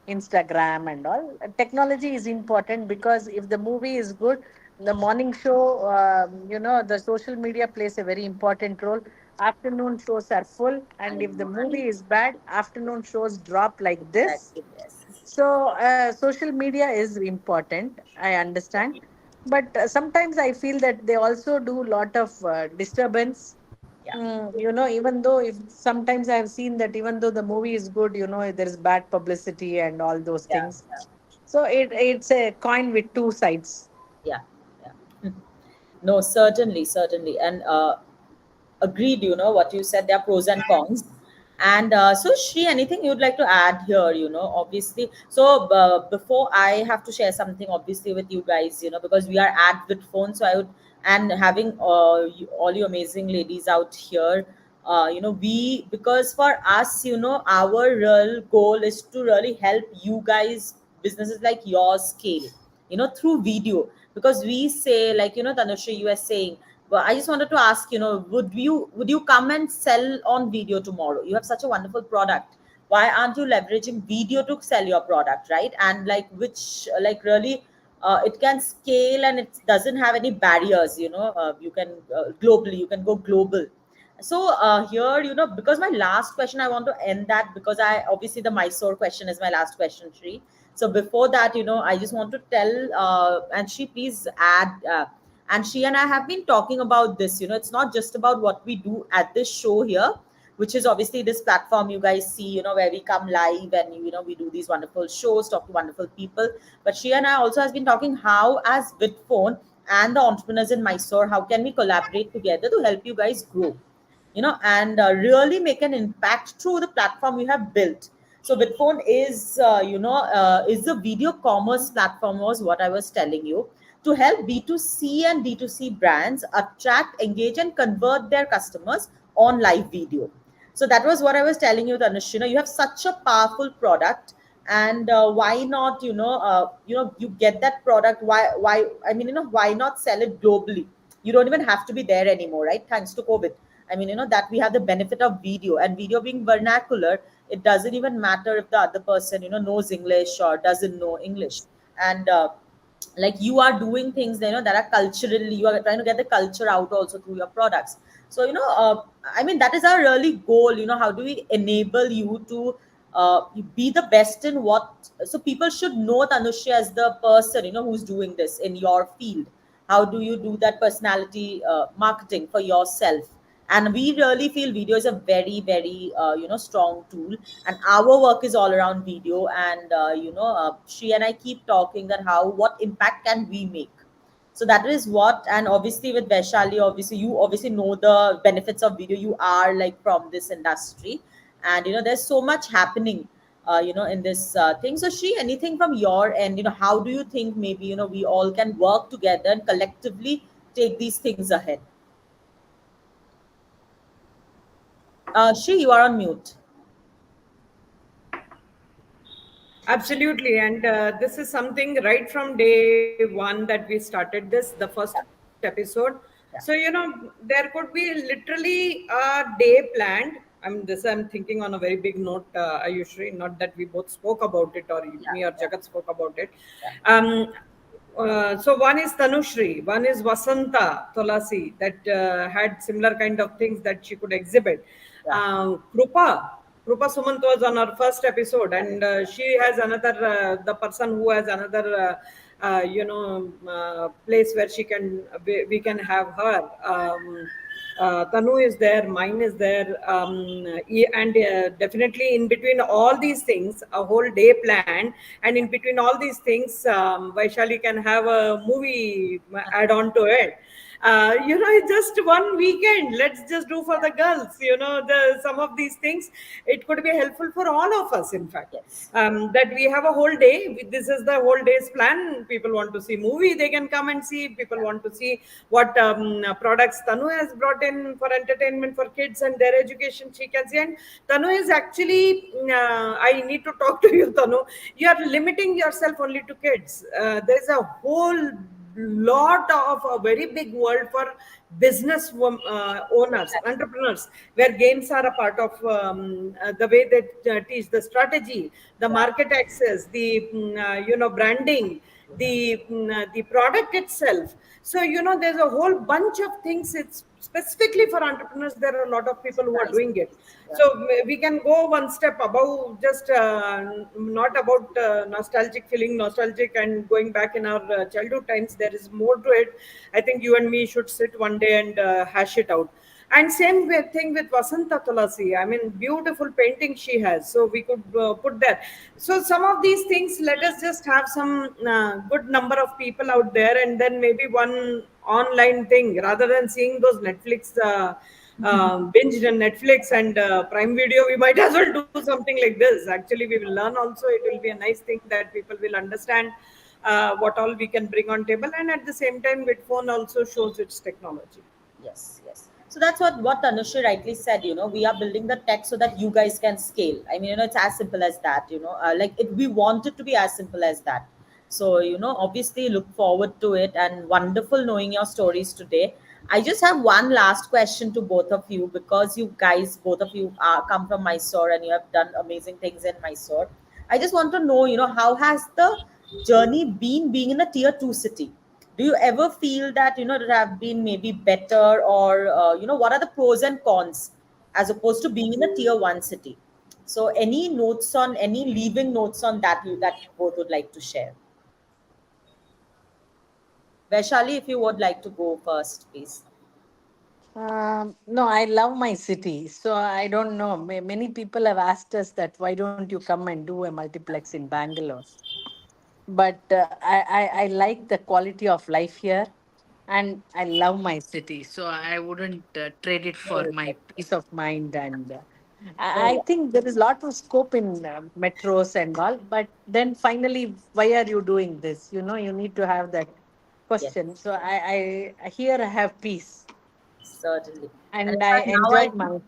Instagram and all. Technology is important because if the movie is good, the morning show, the social media plays a very important role. Afternoon shows are full, I and if the know. I know. movie is bad, afternoon shows drop like this. Exactly. Yes. So, social media is important. I understand, but sometimes I feel that they also do a lot of disturbance. Yeah. Even though if sometimes I have seen that even though the movie is good, there is bad publicity and all those Yeah. things. Yeah. So it's a coin with two sides. Yeah. Yeah. No, certainly, certainly. And agreed, what you said, there are pros and cons. And so, Shri, anything you'd like to add here, obviously. So, before I have to share something, obviously, with you guys, because we are at with phone. So, I would, and having all you amazing ladies out here, because for us, our real goal is to really help you guys, businesses like yours, scale, through video. Because we say, like, Tanushri, you were saying, but I just wanted to ask, would you come and sell on video tomorrow? You have such a wonderful product. Why aren't you leveraging video to sell your product, right? And like which like really it can scale and it doesn't have any barriers. You can globally, you can go global. So here, because my last question, I want to end that because I obviously the Mysore question is my last question, Shri. So before that, I just want to tell and she please add. And she and I have been talking about this. It's not just about what we do at this show here, which is obviously this platform you guys see, where we come live and we do these wonderful shows, talk to wonderful people. But she and I also has been talking how, as Bitphone and the entrepreneurs in Mysore, how can we collaborate together to help you guys grow, and really make an impact through the platform we have built. So Bitphone is the video commerce platform, was what I was telling you, to help B2C and D2C brands attract, engage, and convert their customers on live video. So that was what I was telling you, Tanush. You have such a powerful product, and why not? You get that product. Why? I mean, why not sell it globally? You don't even have to be there anymore, right? Thanks to COVID. I mean, that we have the benefit of video, and video being vernacular, it doesn't even matter if the other person, knows English or doesn't know English. And like you are doing things, that are culturally, you are trying to get the culture out also through your products. So I mean, that is our really goal. How do we enable you to be the best in what, so people should know Tanushri as the person, who's doing this in your field. How do you do that personality marketing for yourself? And we really feel video is a very, very strong tool, and our work is all around video. And she and I keep talking that how, what impact can we make. So that is what. And obviously with Vaishali, obviously you obviously know the benefits of video, you are like from this industry, and there's so much happening in this thing. So she, anything from your end, how do you think maybe we all can work together and collectively take these things ahead? She, you are on mute. Absolutely, and this is something right from day one that we started this, the first Yeah, episode. So yeah, there could be literally a day planned. I mean, this I'm thinking on a very big note, Ayushree. Not that we both spoke about it, or yeah, me or yeah, Jagat spoke about it. yeah, Um, so one is Tanushri, one is Vasanta Tolasi that had similar kind of things that she could exhibit. yeah, Krupa Sumant was on our first episode, and she has another the person who has another place where we can have her. Tanu is there, mine is there, and definitely in between all these things, a whole day planned, and in between all these things, Vaishali can have a movie add on to it. It's just one weekend. Let's just do for the girls. Some of these things, it could be helpful for all of us. In fact, yes, that we have a whole day. This is the whole day's plan. People want to see movie, they can come and see. People want to see what products Tanu has brought in for entertainment for kids and their education. She can see, and Tanu is actually. I need to talk to you, Tanu. You are limiting yourself only to kids. There's a whole lot of a very big world for business owners, entrepreneurs, where games are a part of the way they teach the strategy, the yeah, market access, the branding, the product itself. So there's a whole bunch of things. It's specifically for entrepreneurs. There are a lot of people who are nice, doing it. yeah, So we can go one step above, just not about nostalgic, feeling nostalgic and going back in our childhood times. There is more to it. I think you and me should sit one day and hash it out. And thing with Vasanta Tulasi. I mean, beautiful painting she has. So we could put that. So some of these things, let us just have some good number of people out there, and then maybe one online thing, rather than seeing those Netflix. Binged on Netflix and Prime Video, we might as well do something like this. Actually, we will learn also. It will be a nice thing that people will understand what all we can bring on table, and at the same time, Vidphone also shows its technology. yes, yes. So that's what Tanushri rightly said. We are building the tech so that you guys can scale. I mean, it's as simple as that. Like we want it to be as simple as that. So obviously look forward to it, and wonderful knowing your stories today. I just have one last question to both of you, because you guys, both of you, come from Mysore and you have done amazing things in Mysore. I just want to know, how has the journey been being in a tier two city? Do you ever feel that it have been maybe better, or what are the pros and cons as opposed to being in a tier one city? So any leaving notes on that you both would like to share? Vaishali, if you would like to go first, please. No, I love my city. So I don't know. Many people have asked us that why don't you come and do a multiplex in Bangalore? But I like the quality of life here, and I love my city. So I wouldn't trade it for my peace of mind. And No, I think there is a lot of scope in metros and all. But then finally, why are you doing this? You need to have that yes, question. So I here I have peace, certainly. And in and I fact, now I enjoy think, my.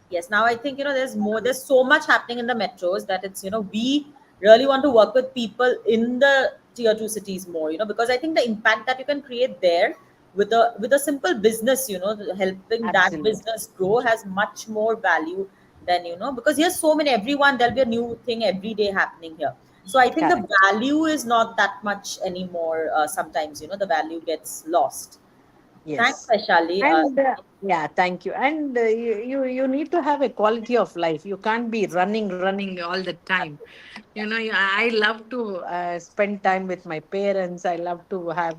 yes, now I think there's so much happening in the metros that it's we really want to work with people in the tier two cities more, because I think the impact that you can create there with a simple business, helping that Absolutely. business grow has much more value than because here's so many, everyone, there'll be a new thing every day happening here. So I think the Correct. value is not that much anymore. Sometimes the value gets lost. Thanks, Yes. Vaishali. And yeah, thank you. And you need to have a quality of life. You can't be running all the time. I love to spend time with my parents. I love to have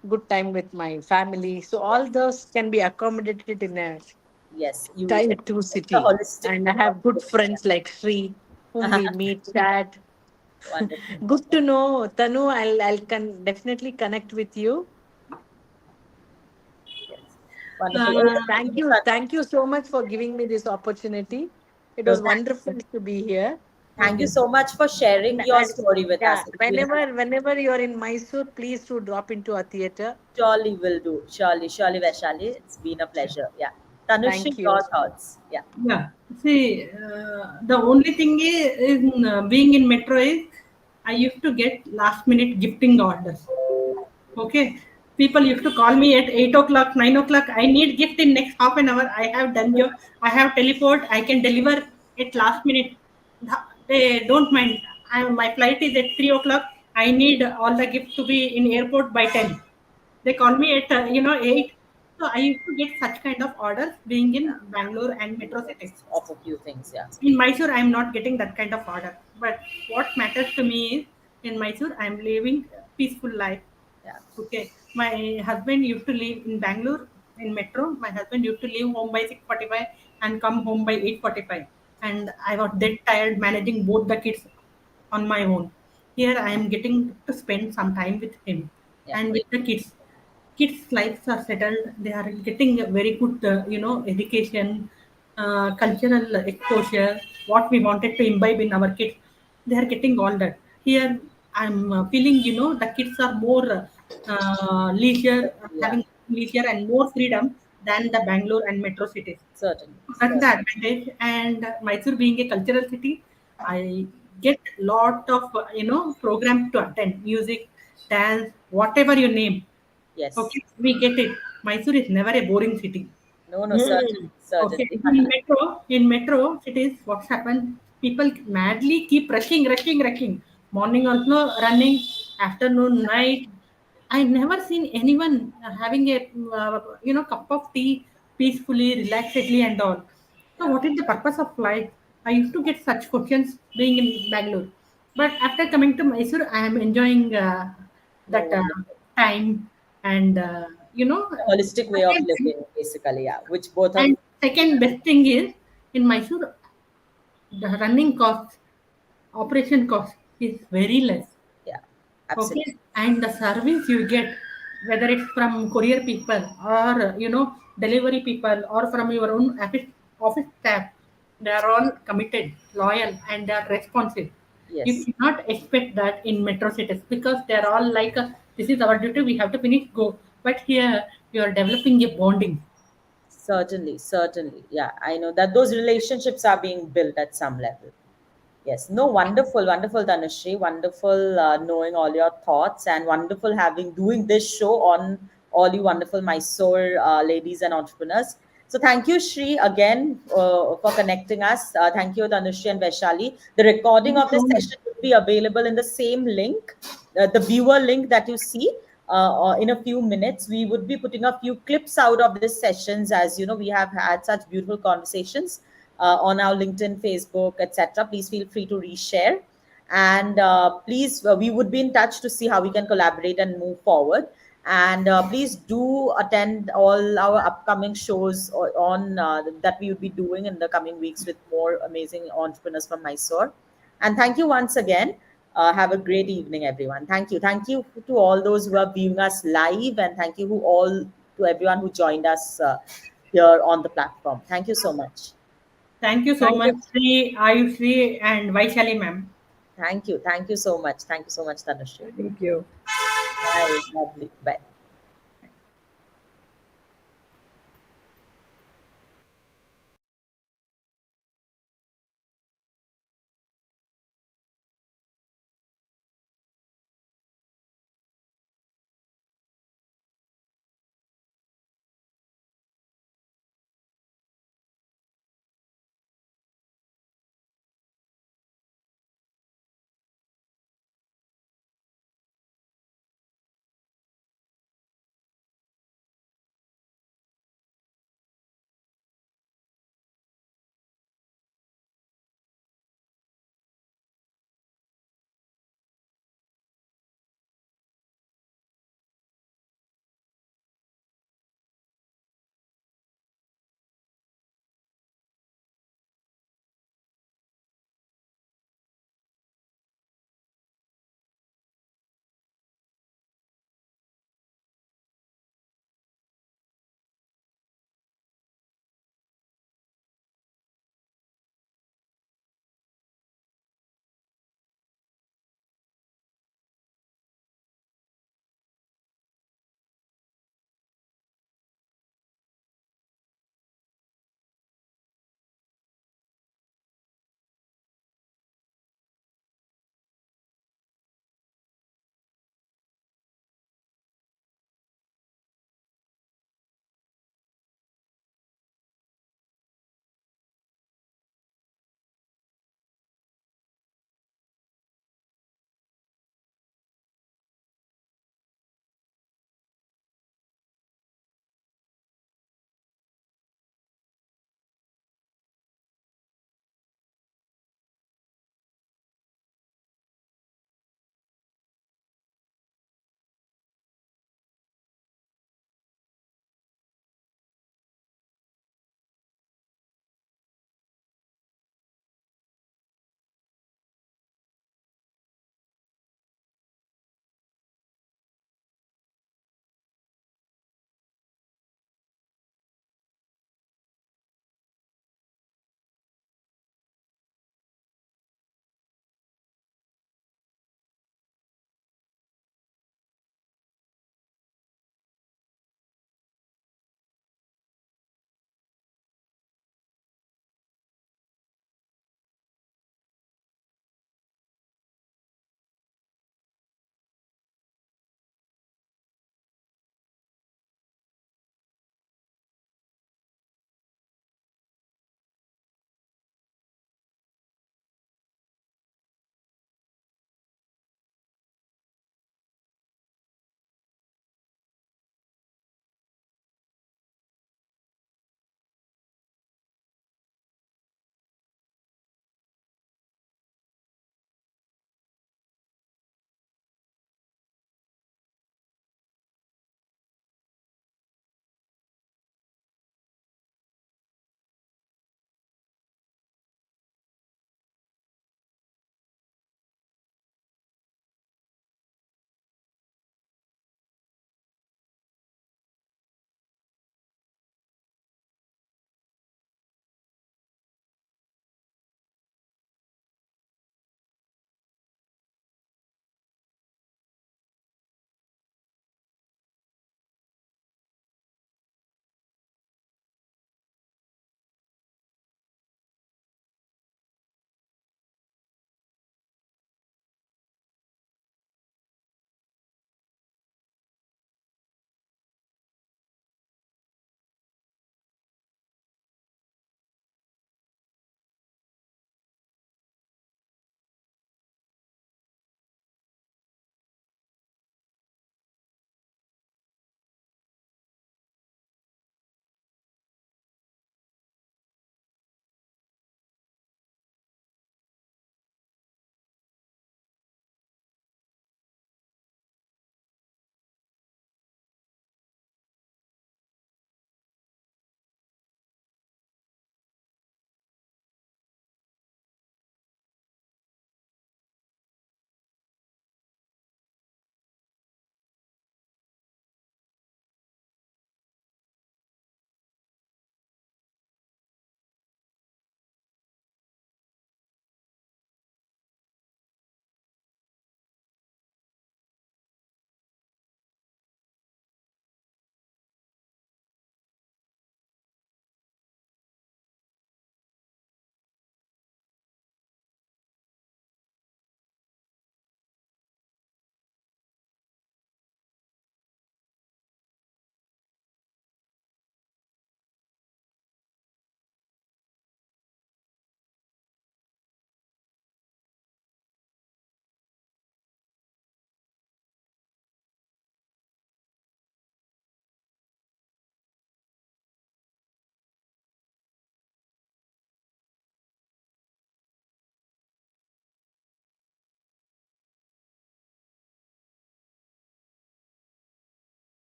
good time with my family. So all those can be accommodated in a Yes, you. Tier 2 It's a city. holistic And I way of have good living. friends like Sri, whom we meet, chat. Wonderful. Good to know. Tanu, I'll definitely connect with you. Yes. Wonderful. Oh, Uh, yeah. Thank you. Thank you so much for giving me this opportunity. It No, was wonderful to be here. thank you so much for sharing your And story with us. yeah, It's been whenever you're in Mysore, please do drop into a theater. surely will do. Surely, surely, Vaishali. It's been a pleasure. Yeah. Tanushree, Thank you. your thoughts. Yeah. yeah. See, the only thing is being in metro is I used to get last minute gifting orders. Okay. People used to call me at 8 o'clock, 9 o'clock. I need gift in next half an hour. I have done job. I have teleport. I can deliver at last minute. They don't mind. My flight is at 3 o'clock. I need all the gifts to be in airport by 10. They call me at 8. So I used to get such kind of orders being in Bangalore and metro cities. Yes. Of a few things. Yeah. In Mysore, I am not getting that kind of order. But what matters to me is in Mysore, I am living a peaceful life. Yeah. Okay. My husband used to live in Bangalore in metro. My husband used to leave home by 6:45 and come home by 8:45. And I was dead tired managing both the kids on my own. Here I am getting to spend some time with him Yeah. and with the kids. Kids' lives are settled. They are getting a very good, education, cultural exposure. What we wanted to imbibe in our kids, they are getting all that. Here, I'm feeling, the kids are more leisure, Yeah. having leisure and more freedom than the Bangalore and metro cities. Certainly. That's Certainly. the advantage. And Mysore being a cultural city, I get lot of programs to attend, music, dance, whatever you name. Yes. Okay, we get it. Mysore is never a boring city. No, no, certainly. Hmm. Okay, Certainly. in metro cities, what's happened? People madly keep rushing, rushing, rushing. Morning also running, afternoon, night. I never seen anyone having a cup of tea peacefully, relaxedly, and all. So, Yeah. what is the purpose of life? I used to get such questions being in Bangalore, but after coming to Mysore, I am enjoying No, that wonderful. time and A holistic way of second thing, living, basically. Yeah. Which both of and second best thing is in Mysore, the running cost, operation cost is very less. yeah. Absolutely. Okay, and the service you get, whether it's from courier people or delivery people or from your own office staff, they are all committed, loyal, and they are responsive. You Yes. cannot expect that in metro cities because they are all like, this is our duty, we have to finish, go. But here you are developing a bonding. Certainly. Certainly. Yeah. I know that those relationships are being built at some level. Yes, no, wonderful, wonderful, Tanushree. Wonderful knowing all your thoughts and wonderful having doing this show on all you wonderful Mysore ladies and entrepreneurs. So thank you, Shri, again for connecting us. Thank you, Tanushree and Vaishali. The recording Thank you of this so much. session will be available in the same link, the viewer link that you see. In a few minutes, we would be putting a few clips out of this sessions, as you know we have had such beautiful conversations on our LinkedIn, Facebook, etc. Please feel free to reshare. And please, we would be in touch to see how we can collaborate and move forward. And please do attend all our upcoming shows on that we will be doing in the coming weeks with more amazing entrepreneurs from Mysore. And thank you once again. Have a great evening, everyone. Thank you. Thank you to all those who are viewing us live, and thank you to everyone who joined us here on the platform. Thank you so much. Thank you so Thank much, you. Sri, Ayushree, and Vaishali, ma'am. Thank you. Thank you so much. Thank you so much, Tanushree. Thank you. Bye. Lovely. Bye.